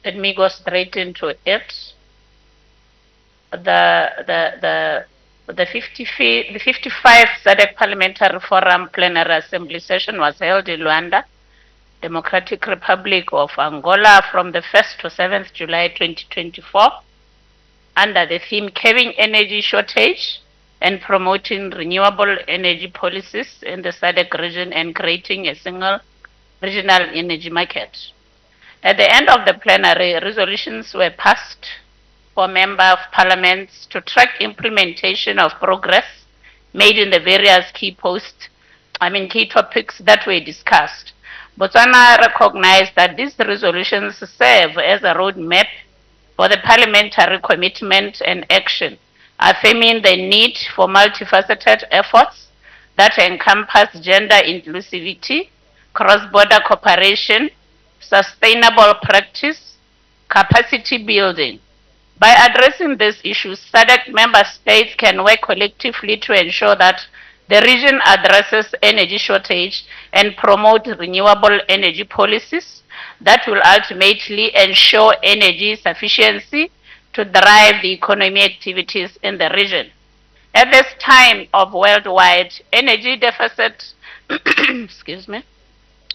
Let me go straight into it. The 55th SADC Parliamentary Forum Plenary Assembly session was held in Luanda, Democratic Republic of Angola, from the 1st to 7th July 2024, under the theme Curbing Energy Shortage and Promoting Renewable Energy Policies in the SADC region and Creating a Single Regional Energy Market. At the end of the plenary, resolutions were passed for member of parliaments to track implementation of progress made in the various key topics that were discussed. Botswana recognized that these resolutions serve as a roadmap for the parliamentary commitment and action, affirming the need for multifaceted efforts that encompass gender inclusivity, cross-border cooperation, sustainable practice, capacity building. By addressing these issues, SADC member states can work collectively to ensure that the region addresses energy shortage and promote renewable energy policies that will ultimately ensure energy sufficiency to drive the economic activities in the region. At this time of worldwide energy deficit, excuse me,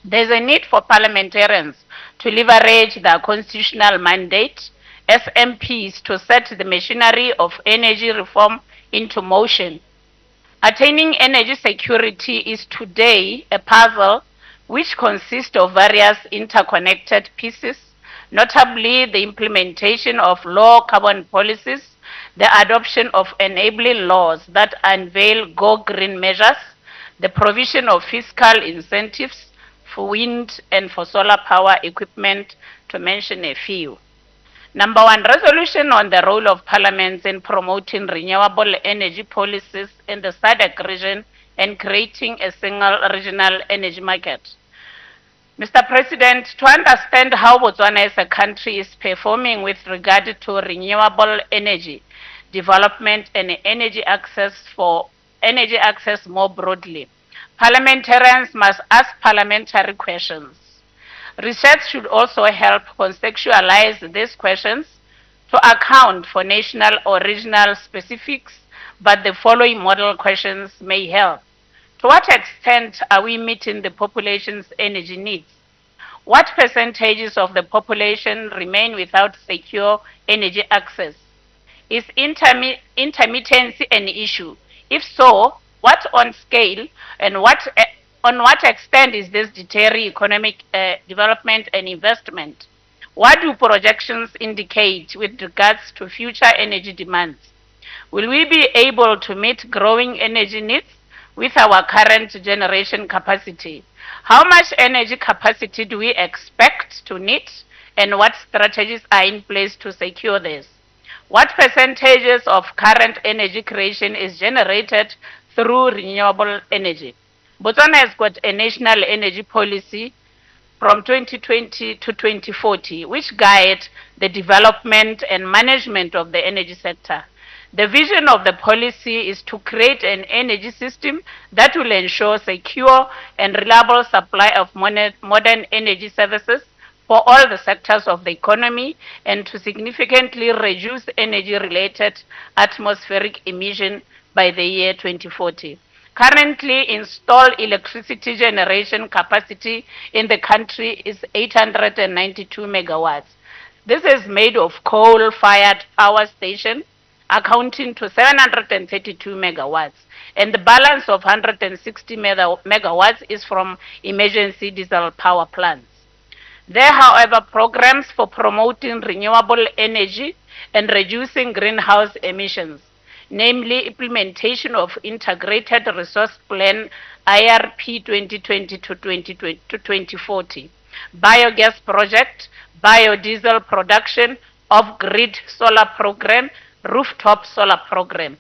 there is a need for parliamentarians to leverage their constitutional mandate as MPs to set the machinery of energy reform into motion. Attaining energy security is today a puzzle which consists of various interconnected pieces, notably the implementation of low carbon policies, the adoption of enabling laws that unveil go green measures, the provision of fiscal incentives for wind and for solar power equipment, to mention a few. Number one, resolution on the role of parliaments in promoting renewable energy policies in the SADC region and creating a single regional energy market. Mr. President, to understand how Botswana as a country is performing with regard to renewable energy development and energy access more broadly, parliamentarians must ask parliamentary questions. Research should also help contextualize these questions to account for national or regional specifics, but the following model questions may help. To what extent are we meeting the population's energy needs? What percentages of the population remain without secure energy access? Is intermittency an issue? If so, what on scale and on what extent is this deterring economic development and investment? What do projections indicate with regards to future energy demands? Will we be able to meet growing energy needs with our current generation capacity? How much energy capacity do we expect to need, and what strategies are in place to secure this? What percentages of current energy creation is generated through renewable energy? Botswana has got a national energy policy from 2020 to 2040, which guides the development and management of the energy sector. The vision of the policy is to create an energy system that will ensure secure and reliable supply of modern energy services for all the sectors of the economy and to significantly reduce energy-related atmospheric emission by the year 2040. Currently installed electricity generation capacity in the country is 892 megawatts. This is made of coal-fired power stations, accounting to 732 megawatts, and the balance of 160 megawatts is from emergency diesel power plants. There are, however, programs for promoting renewable energy and reducing greenhouse emissions. namely implementation of Integrated Resource Plan IRP 2020 to 2040, biogas project, biodiesel production, off-grid solar program, rooftop solar program.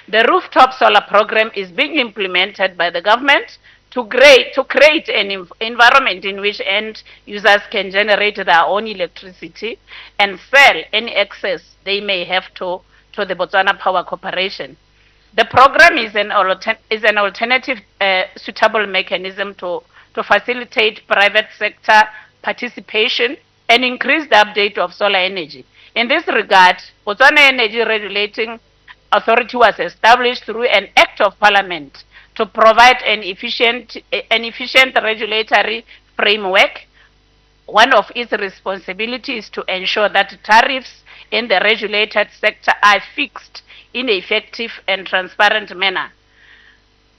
The rooftop solar program is being implemented by the government to create an environment in which end users can generate their own electricity and sell any excess they may have to the Botswana Power Corporation. The program is an alternative suitable mechanism to facilitate private sector participation and increase the update of solar energy. In this regard, Botswana Energy Regulating Authority was established through an Act of Parliament to provide an efficient regulatory framework. One of its responsibilities is to ensure that tariffs in the regulated sector are fixed in an effective and transparent manner.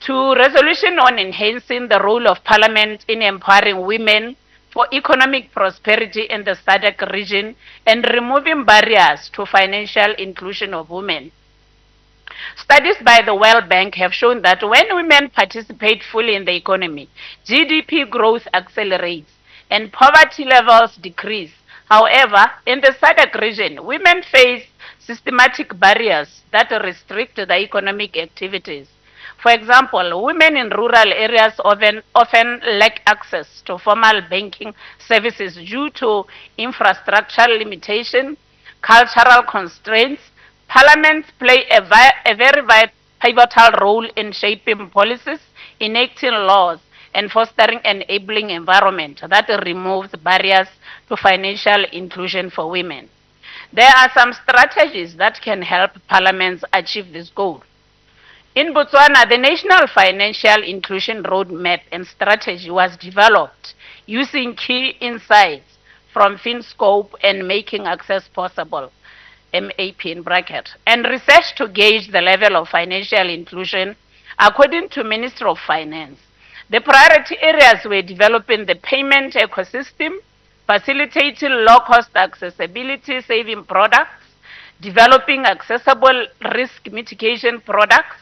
To resolution on enhancing the role of Parliament in empowering women for economic prosperity in the SADC region and removing barriers to financial inclusion of women. Studies by the World Bank have shown that when women participate fully in the economy, GDP growth accelerates and poverty levels decrease. However, in the SADC region, women face systematic barriers that restrict the economic activities. For example, women in rural areas often lack access to formal banking services due to infrastructural limitation, cultural constraints. Parliaments play a very pivotal role in shaping policies, enacting laws, and fostering an enabling environment that removes barriers to financial inclusion for women. There are some strategies that can help parliaments achieve this goal. In Botswana, the National Financial Inclusion Roadmap and Strategy was developed using key insights from FinScope and Making Access Possible, MAP in bracket, and research to gauge the level of financial inclusion according to Minister of Finance. The priority areas were developing the payment ecosystem, facilitating low-cost accessibility saving products, developing accessible risk mitigation products,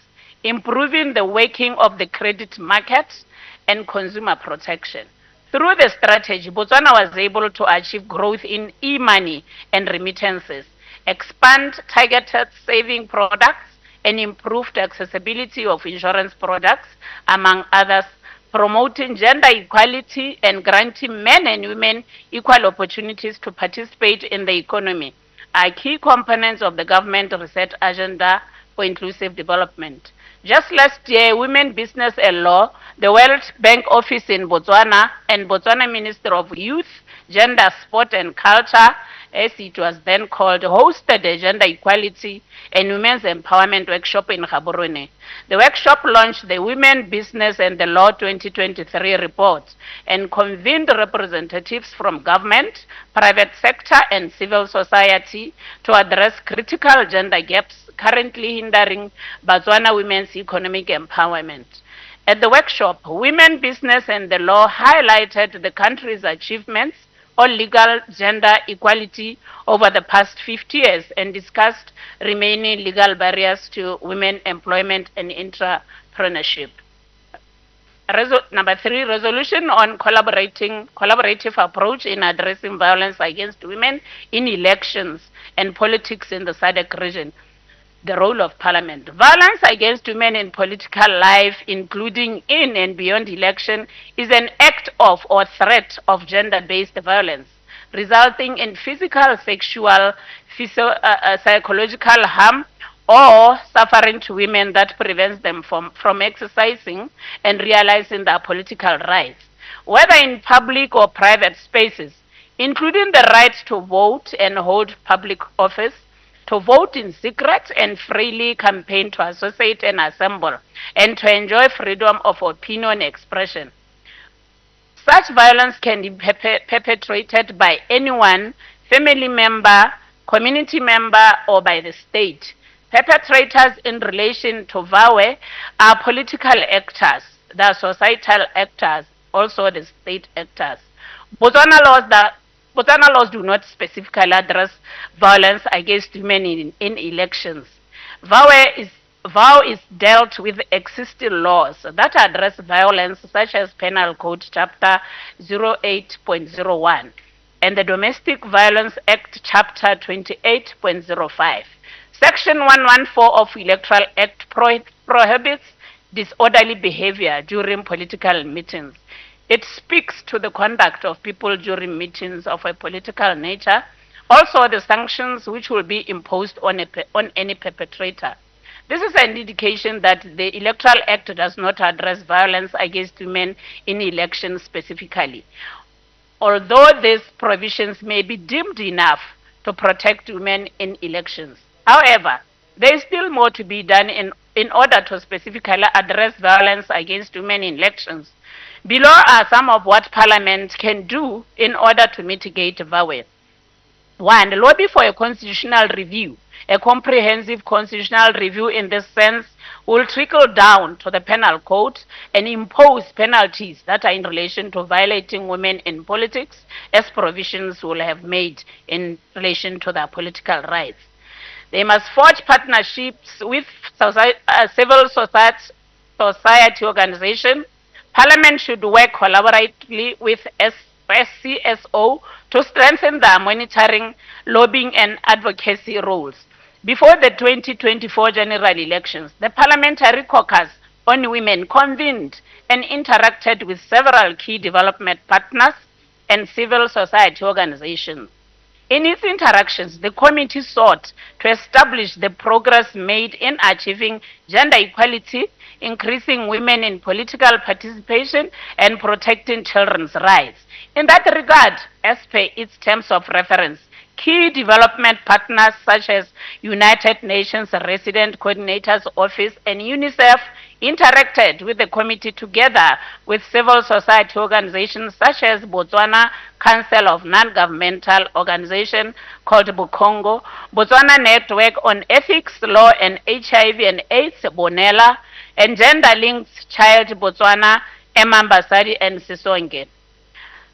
improving the working of the credit market, and consumer protection. Through the strategy, Botswana was able to achieve growth in e-money and remittances, expand targeted saving products, and improved accessibility of insurance products, among others, promoting gender equality and granting men and women equal opportunities to participate in the economy are key components of the government research agenda for inclusive development. Just last year, Women, Business and Law, the World Bank Office in Botswana, and Botswana Minister of Youth, Gender, Sport and Culture, as it was then called, hosted a gender equality and women's empowerment workshop in Gaborone. The workshop launched the Women, Business and the Law 2023 report and convened representatives from government, private sector and civil society to address critical gender gaps currently hindering Botswana women's economic empowerment. At the workshop, Women, Business and the Law highlighted the country's achievements on legal gender equality over the past 50 years and discussed remaining legal barriers to women employment and entrepreneurship. Number 3, resolution on collaborative approach in addressing violence against women in elections and politics in the SADC region. The role of Parliament. Violence against women in political life, including in and beyond election, is an act of or threat of gender-based violence, resulting in physical, sexual, psychological harm or suffering to women that prevents them from exercising and realizing their political rights, whether in public or private spaces, including the right to vote and hold public office, to vote in secret and freely campaign, to associate and assemble, and to enjoy freedom of opinion expression. Such violence can be perpetrated by anyone, family member, community member, or by the state. Perpetrators in relation to VAWE are political actors, the societal actors, also the state actors. Botswana laws do not specifically address violence against women in elections, VOW is dealt with existing laws that address violence, such as Penal Code Chapter 08.01 and the Domestic Violence Act Chapter 28.05. Section 114 of Electoral Act prohibits disorderly behavior during political meetings. It speaks to the conduct of people during meetings of a political nature, also the sanctions which will be imposed on any perpetrator. This is an indication that the Electoral Act does not address violence against women in elections specifically, although these provisions may be deemed enough to protect women in elections. However, there is still more to be done in order to specifically address violence against women in elections. Below are some of what Parliament can do in order to mitigate violence. 1. Lobby for a constitutional review. A comprehensive constitutional review in this sense will trickle down to the penal code and impose penalties that are in relation to violating women in politics, as provisions will have made in relation to their political rights. They must forge partnerships with civil society organizations. Parliament should work collaboratively with SCSO to strengthen their monitoring, lobbying and advocacy roles. Before the 2024 general elections, the Parliamentary Caucus on Women convened and interacted with several key development partners and civil society organizations. In its interactions, the committee sought to establish the progress made in achieving gender equality, increasing women in political participation, and protecting children's rights. In that regard, as per its terms of reference, key development partners such as United Nations Resident Coordinator's Office and UNICEF interacted with the committee together with civil society organizations such as Botswana Council of Non-Governmental Organizations called Bukongo, Botswana Network on Ethics, Law and HIV and AIDS, Bonela, and Gender Linked Child Botswana, Emambasadi and Sisonge.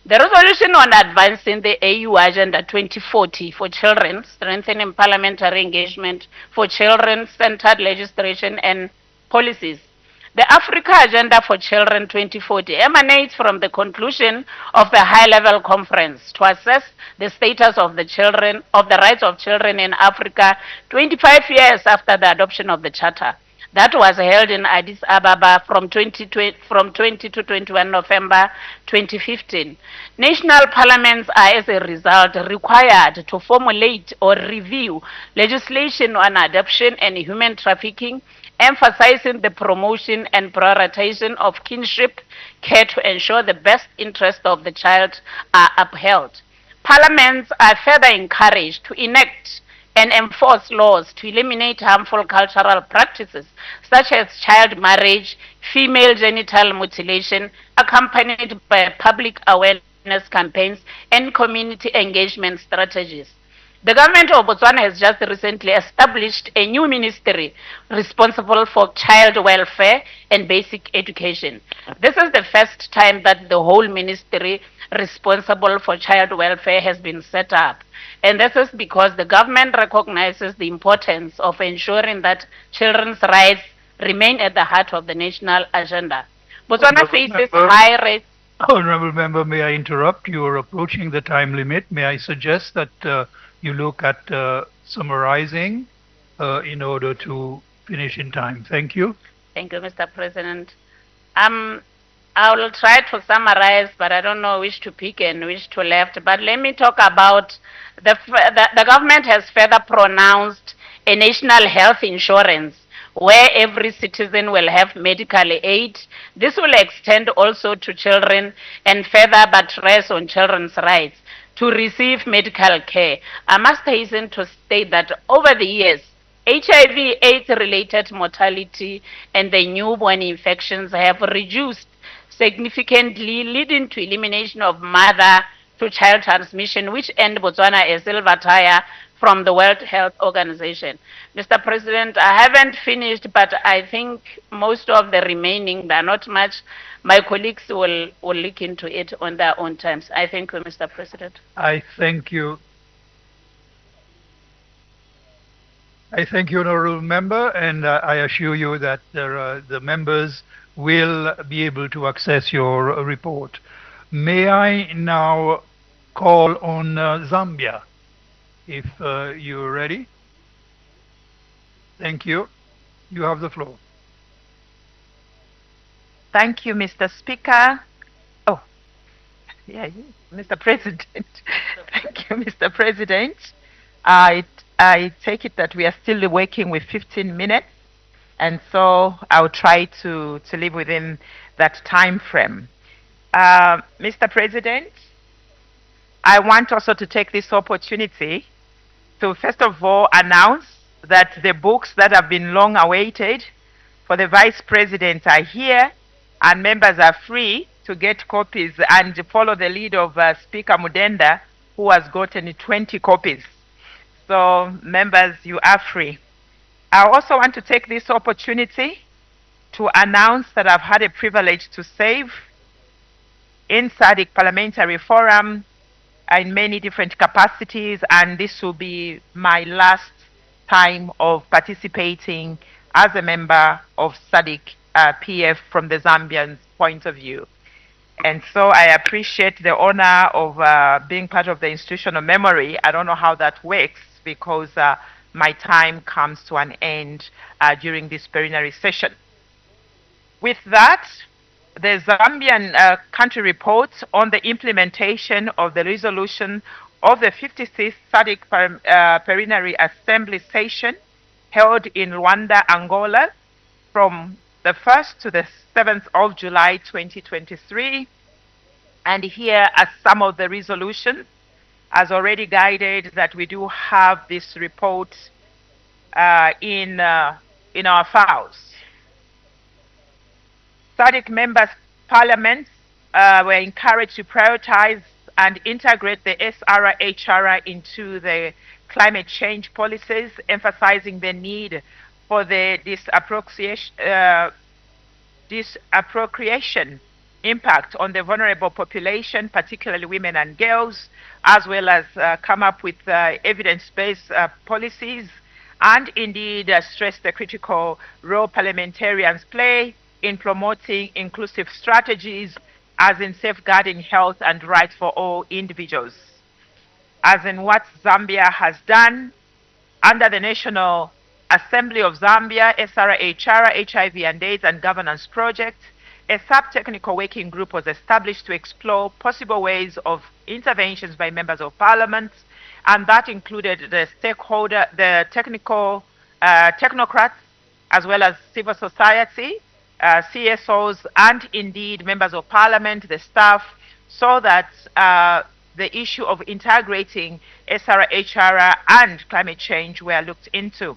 The resolution on advancing the AU Agenda 2040 for children, strengthening parliamentary engagement for children-centered legislation and policies. The Africa Agenda for Children 2040 emanates from the conclusion of the high-level conference to assess the status of the rights of children in Africa 25 years after the adoption of the Charter. That was held in Addis Ababa from 20 to 21 November 2015. National parliaments are, as a result, required to formulate or review legislation on adoption and human trafficking, emphasizing the promotion and prioritization of kinship care to ensure the best interests of the child are upheld. Parliaments are further encouraged to enact and enforce laws to eliminate harmful cultural practices such as child marriage, female genital mutilation, accompanied by public awareness campaigns and community engagement strategies. The government of Botswana has just recently established a new ministry responsible for child welfare and basic education. This is the first time that the whole ministry responsible for child welfare has been set up. And this is because the government recognizes the importance of ensuring that children's rights remain at the heart of the national agenda. Botswana faces high rates. Honorable Member, may I interrupt? You are approaching the time limit. May I suggest that you look at summarizing in order to finish in time. Thank you. Thank you, Mr. President. I will try to summarize, but I don't know which to pick and which to left. But let me talk about the government has further pronounced a national health insurance where every citizen will have medical aid. This will extend also to children and further buttress on children's rights to receive medical care. I must hasten to state that over the years, HIV, AIDS-related mortality and the newborn infections have reduced significantly, leading to elimination of mother-to-child transmission, which earned Botswana a silver tire from the World Health Organization. Mr. President, I haven't finished, but I think most of the remaining, there are not much, my colleagues will look into it on their own terms. I thank you, Mr. President. I thank you. I thank you, honorable member, and I assure you that the members will be able to access your report. May I now call on Zambia, if you're ready? Thank you. You have the floor. Thank you, Mr. Speaker. Oh, yeah, Mr. President. Thank you, Mr. President. I take it that we are still working with 15 minutes, and so I'll try to live within that time frame. Mr. President, I want also to take this opportunity to first of all announce that the books that have been long awaited for the Vice President are here, and members are free to get copies and follow the lead of Speaker Mudenda, who has gotten 20 copies. So members, you are free. I also want to take this opportunity to announce that I've had a privilege to serve in SADC Parliamentary Forum in many different capacities, and this will be my last time of participating as a member of SADC PF from the Zambian point of view. And so I appreciate the honor of being part of the institutional memory. I don't know how that works because my time comes to an end during this plenary session. With that, the Zambian country report on the implementation of the resolution of the 56th SADC Plenary Assembly session held in Luanda, Angola from the 1st to the 7th of July 2023. And here are some of the resolutions. As already guided, that we do have this report in our files. SADC members' parliaments were encouraged to prioritize and integrate the SRHR into the climate change policies, emphasizing the need for the disappropriation impact on the vulnerable population, particularly women and girls, as well as come up with evidence-based policies, and indeed stress the critical role parliamentarians play in promoting inclusive strategies as in safeguarding health and rights for all individuals. As in what Zambia has done under the National Assembly of Zambia, SRHR, HIV and AIDS and Governance Project, a sub-technical working group was established to explore possible ways of interventions by members of parliament, and that included the technocrats, as well as civil society, CSOs, and indeed members of parliament, the staff, so that the issue of integrating SRHR and climate change were looked into.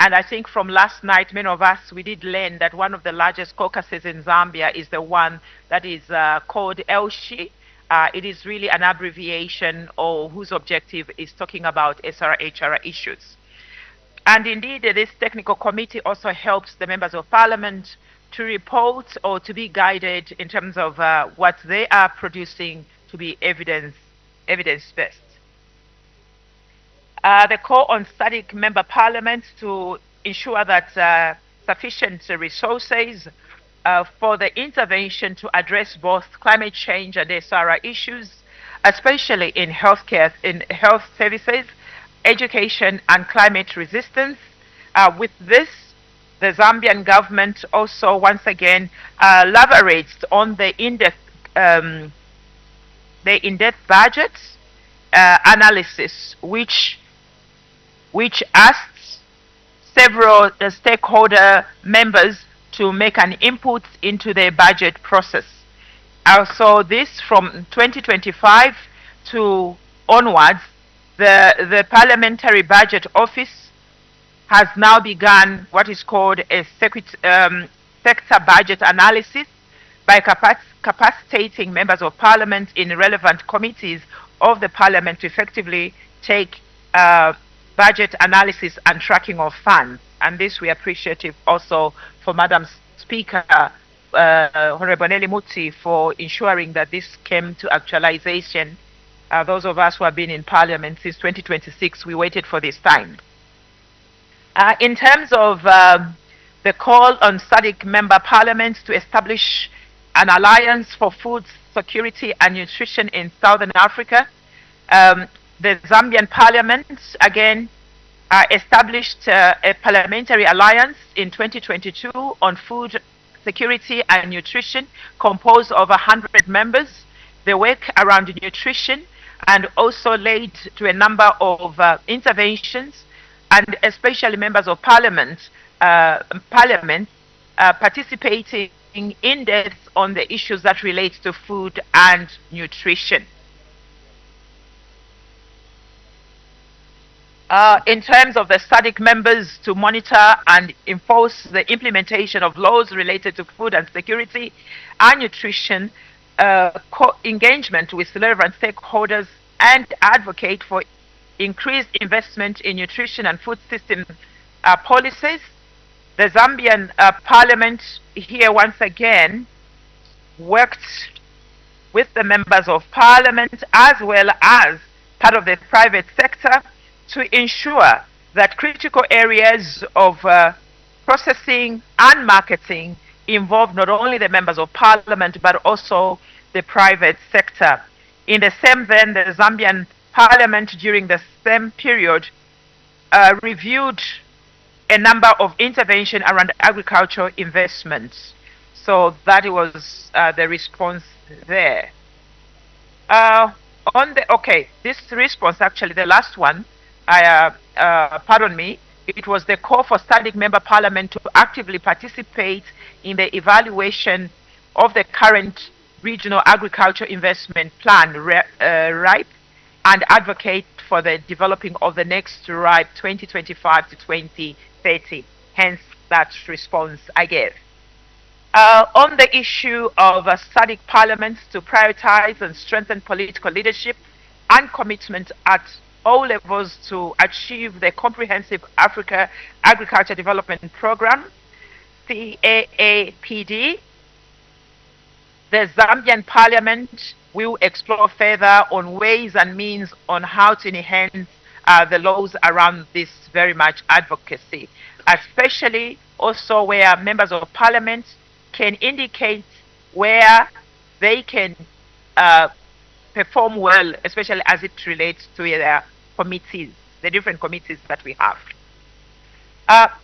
And I think from last night, many of us, we did learn that one of the largest caucuses in Zambia is the one that is called ELSHI. It is really an abbreviation or whose objective is talking about SRHR issues. And indeed, this technical committee also helps the members of parliament to report or to be guided in terms of what they are producing to be evidence-based. The call on SADC member parliaments to ensure that sufficient resources for the intervention to address both climate change and SRA issues, especially in healthcare, in health services, education and climate resistance. With this, the Zambian government also once again leveraged on the in-depth budget analysis, which asked several stakeholder members to make an input into the budget process. Also, this from 2025 to onwards, the Parliamentary Budget Office has now begun what is called a sector budget analysis by capacitating members of Parliament in relevant committees of the Parliament to effectively take budget analysis and tracking of funds. And this we appreciate also for Madam Speaker, Honorable Nelly Muti, for ensuring that this came to actualization. Those of us who have been in Parliament since 2026, we waited for this time. In terms of the call on SADC member parliaments to establish an alliance for food security and nutrition in Southern Africa, the Zambian parliament again established a parliamentary alliance in 2022 on food security and nutrition composed of 100 members. They work around nutrition and also led to a number of interventions, and especially members of parliament participating in depth on the issues that relate to food and nutrition. In terms of the SADC members to monitor and enforce the implementation of laws related to food and security and nutrition, engagement with relevant stakeholders, and advocate for increased investment in nutrition and food system policies. The Zambian parliament here once again worked with the members of parliament as well as part of the private sector to ensure that critical areas of processing and marketing involve not only the members of parliament but also the private sector. In the same vein, the Zambian parliament during the same period reviewed a number of interventions around agricultural investments. So that was the response there. This response, actually the last one, pardon me, it was the call for SADC member parliament to actively participate in the evaluation of the current regional agriculture investment plan, RIPE, and advocate for the developing of the next RIPE 2025 to 2030. Hence that response I gave. On the issue of SADC parliaments to prioritize and strengthen political leadership and commitment at all levels to achieve the Comprehensive Africa Agriculture Development Program, CAAPD, the Zambian Parliament will explore further on ways and means on how to enhance the laws around this very much advocacy, especially also where members of Parliament can indicate where they can perform well, especially as it relates to their committees, the different committees that we have.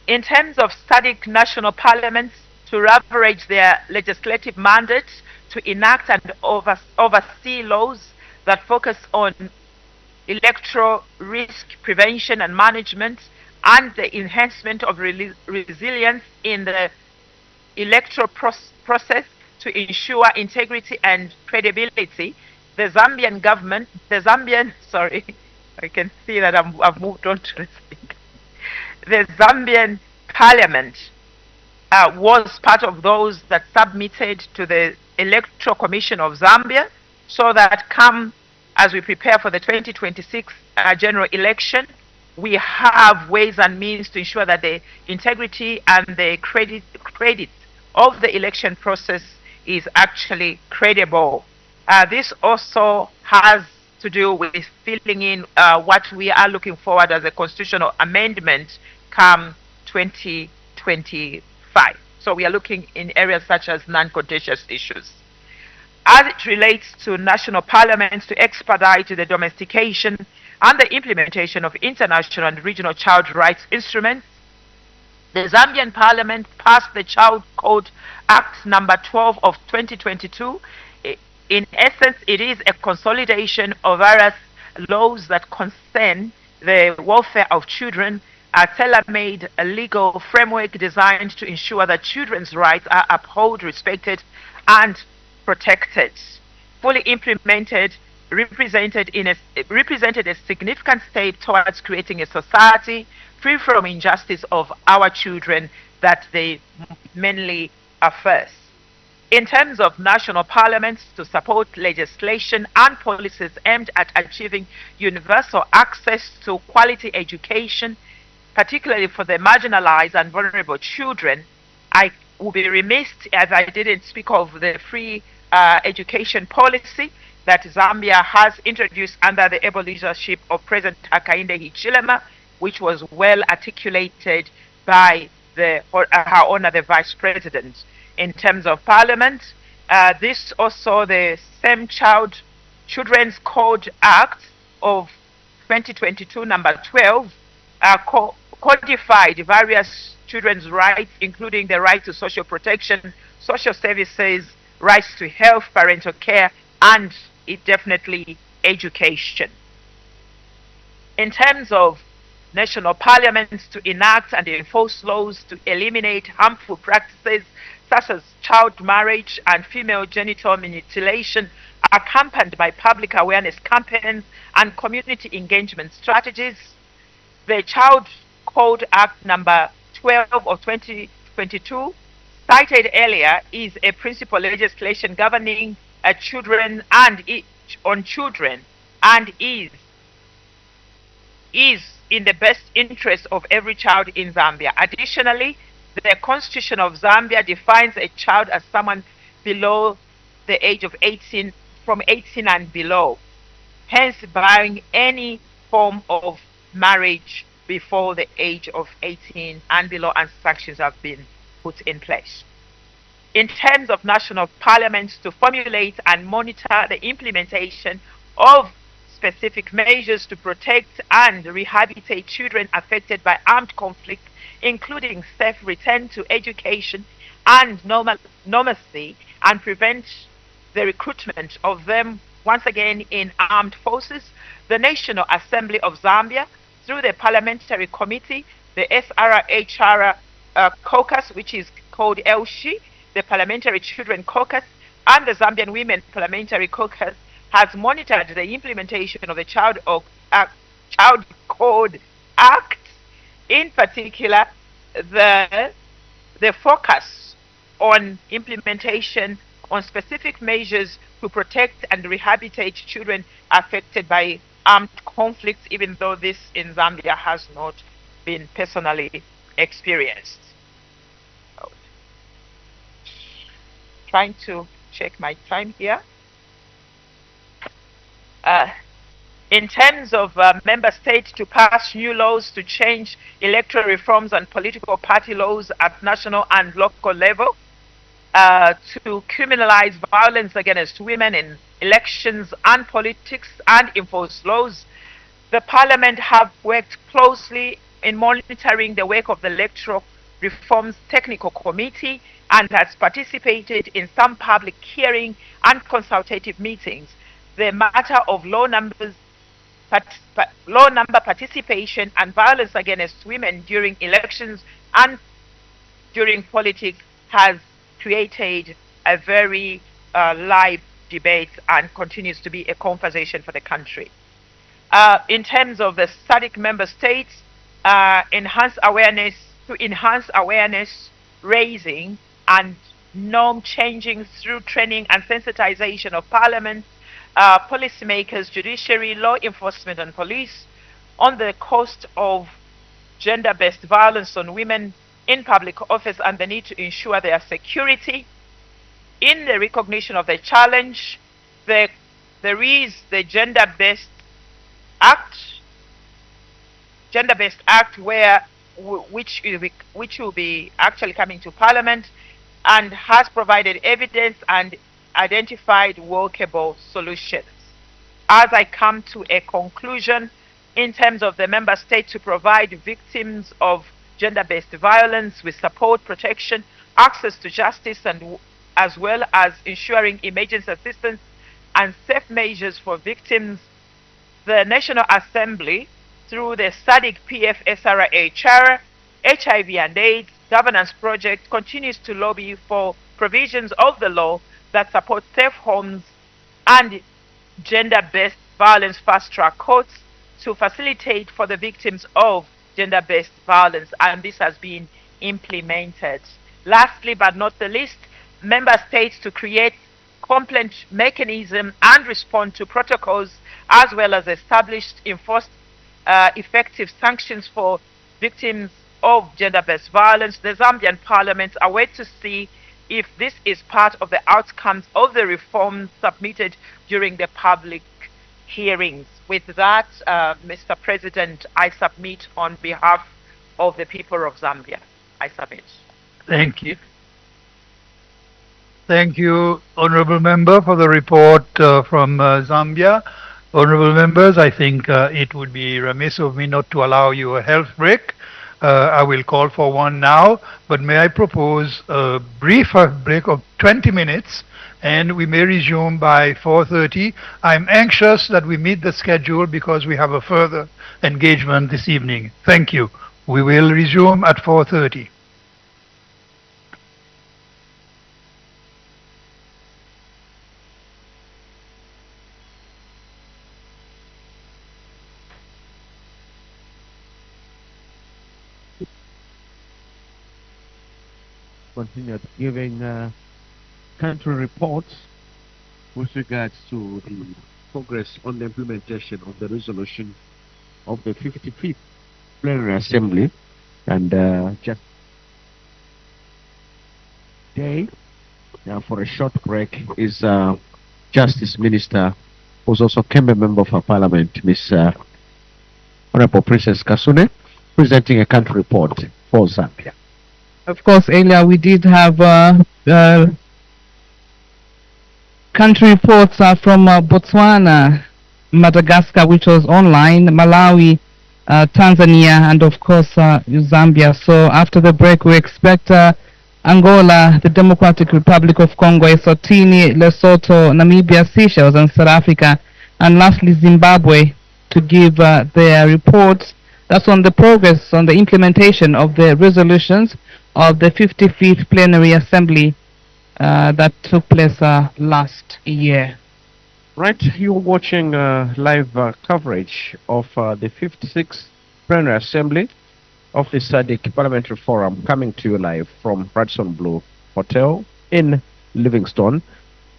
In terms of SADC national parliaments to leverage their legislative mandates to enact and oversee laws that focus on electoral risk prevention and management and the enhancement of resilience in the electoral process to ensure integrity and credibility, the Zambian government, I can see that I've moved on to the speaker. The Zambian parliament was part of those that submitted to the Electoral Commission of Zambia, so that as we prepare for the 2026 general election, we have ways and means to ensure that the integrity and the credit of the election process is actually credible. This also has to do with filling in what we are looking forward as a constitutional amendment come 2025. So we are looking in areas such as non-contentious issues. As it relates to national parliaments to expedite the domestication and the implementation of international and regional child rights instruments, the Zambian parliament passed the Child Code Act number 12 of 2022. In essence, it is a consolidation of various laws that concern the welfare of children, a tailor-made legal framework designed to ensure that children's rights are upheld, respected, and protected. Fully implemented, represented a significant step towards creating a society free from injustice of our children that they mainly are first. In terms of national parliaments to support legislation and policies aimed at achieving universal access to quality education, particularly for the marginalized and vulnerable children, I would be remiss if I didn't speak of the free education policy that Zambia has introduced under the able leadership of President Hakainde Hichilema which was well articulated by Her Honor the Vice President. In terms of Parliament, this also the same Children's Code Act of 2022, number 12, codified various children's rights, including the right to social protection, social services, rights to health, parental care, and definitely education. In terms of national parliaments to enact and enforce laws to eliminate harmful practices such as child marriage and female genital mutilation, accompanied by public awareness campaigns and community engagement strategies, the Child Code Act number 12 of 2022, cited earlier, is a principal legislation governing children and on children, and is in the best interest of every child in Zambia. Additionally, the Constitution of Zambia defines a child as someone below the age of 18, from 18 and below, hence barring any form of marriage before the age of 18 and below, and sanctions have been put in place. In terms of national parliaments to formulate and monitor the implementation of specific measures to protect and rehabilitate children affected by armed conflict, including safe return to education and normalcy, and prevent the recruitment of them once again in armed forces, the National Assembly of Zambia, through the Parliamentary Committee, the SRHR Caucus, which is called ELSHI, the Parliamentary Children Caucus, and the Zambian Women Parliamentary Caucus, has monitored the implementation of the Child Code Act, in particular the focus on implementation on specific measures to protect and rehabilitate children affected by armed conflicts, even though this in Zambia has not been personally experienced. Trying to check my time here. In terms of member states to pass new laws to change electoral reforms and political party laws at national and local level, to criminalize violence against women in elections and politics and enforce laws, the Parliament have worked closely in monitoring the work of the Electoral Reforms Technical Committee and has participated in some public hearing and consultative meetings. The matter of low number participation and violence against women during elections and during politics has created a very live debate and continues to be a conversation for the country. In terms of the SADC member states, enhance awareness raising and norm changing through training and sensitization of parliament, policymakers, judiciary, law enforcement and police on the cost of gender-based violence on women in public office and the need to ensure their security. In the recognition of the challenge, there is the gender-based act, which will be actually coming to Parliament and has provided evidence and identified workable solutions. As I come to a conclusion, in terms of the member state to provide victims of gender-based violence with support, protection, access to justice, and as well as ensuring emergency assistance and safe measures for victims, the National Assembly, through the SADC PF-SRHR, HIV and AIDS Governance Project, continues to lobby for provisions of the law that support safe homes and gender-based violence fast-track courts to facilitate for the victims of gender-based violence, and this has been implemented. Lastly but not the least, member states to create complaint mechanism and respond to protocols, as well as established enforced effective sanctions for victims of gender-based violence. The Zambian Parliament awaits to see if this is part of the outcomes of the reforms submitted during the public hearings. With that, Mr. President, I submit on behalf of the people of Zambia. I submit. Thank you. Thank you, Honorable Member, for the report from Zambia. Honorable Members, I think it would be remiss of me not to allow you a health break. I will call for one now, but may I propose a brief break of 20 minutes, and we may resume by 4:30. I'm anxious that we meet the schedule because we have a further engagement this evening. Thank you. We will resume at 4:30. Continued giving country reports with regards to the progress on the implementation of the resolution of the 55th Plenary Assembly, and just day for a short break is Justice Minister, who's also Kembe Member of our Parliament, Miss Honorable Princess Kasune, presenting a country report for Zambia. Of course, earlier we did have country reports from Botswana, Madagascar, which was online, Malawi, Tanzania, and of course Zambia. So after the break, we expect Angola, the Democratic Republic of Congo, Eswatini, Lesotho, Namibia, Seychelles, and South Africa, and lastly Zimbabwe to give their reports. That's on the progress on the implementation of the resolutions of the 55th Plenary Assembly that took place last year. Right, you're watching live coverage of the 56th Plenary Assembly of the SADC Parliamentary Forum, coming to you live from Radisson Blu Hotel in Livingstone,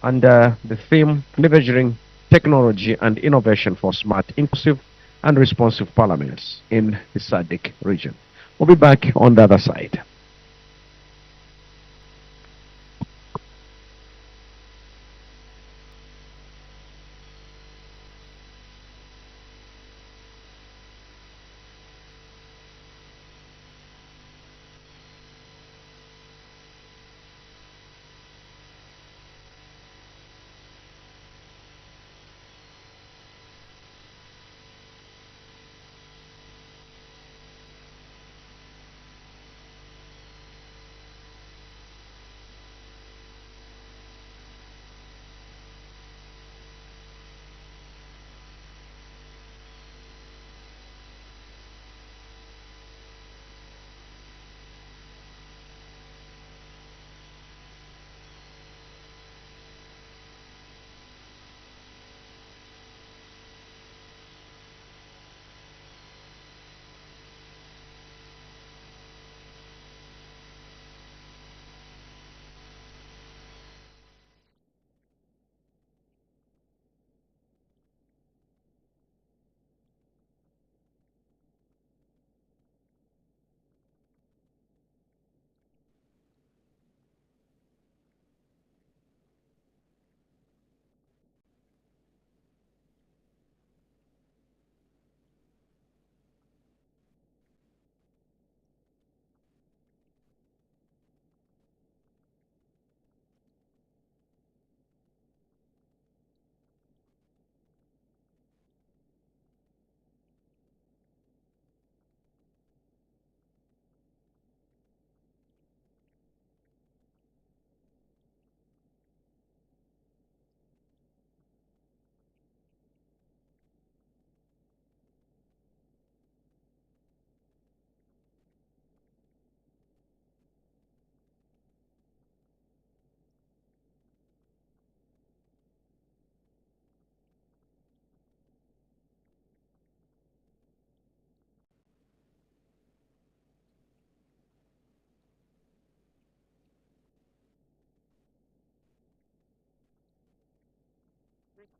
and the theme leveraging technology and innovation for smart, inclusive and responsive parliaments in the SADC region. We'll be back on the other side.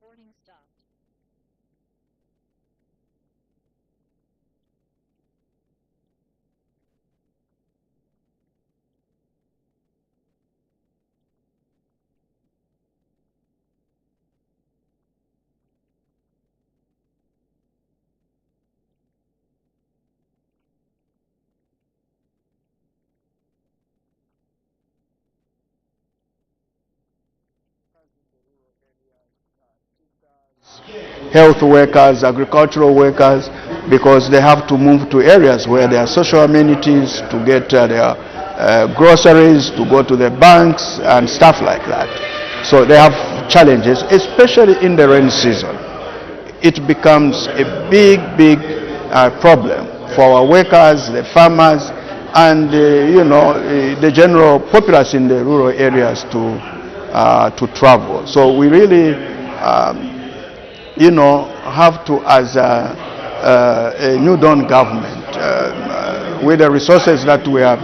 Recording stopped. health workers, agricultural workers, because they have to move to areas where there are social amenities, to get their groceries, to go to the banks and stuff like that. So they have challenges, especially in the rainy season. It becomes a big problem for our workers, the farmers, and the general populace in the rural areas to travel. So we really, have to, as a New Dawn government, with the resources that we are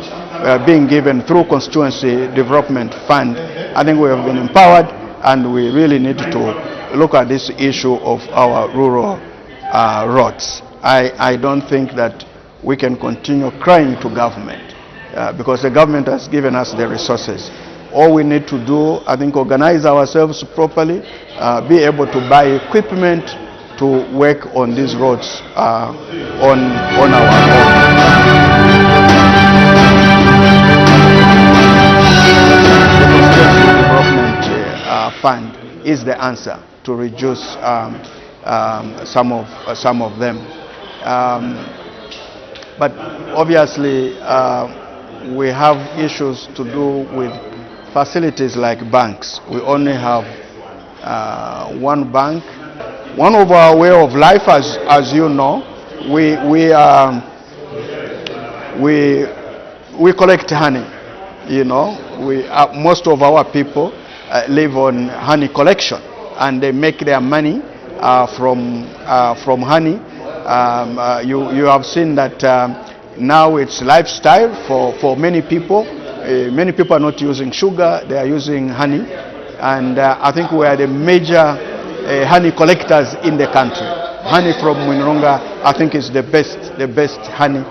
being given through Constituency Development Fund, I think we have been empowered, and we really need to look at this issue of our rural roads. I don't think that we can continue crying to government because the government has given us the resources. All we need to do, I think, organize ourselves properly, be able to buy equipment to work on these roads on our own. Development Fund is the answer to reduce some of them. But obviously, we have issues to do with facilities like banks. We only have one bank. One of our way of life, as you know, we collect honey. Most of our people live on honey collection, and they make their money from honey. You have seen that now it's lifestyle for many people. Many people are not using sugar; they are using honey, and I think we are the major honey collectors in the country. Honey from Mwinronga, I think, is the best honey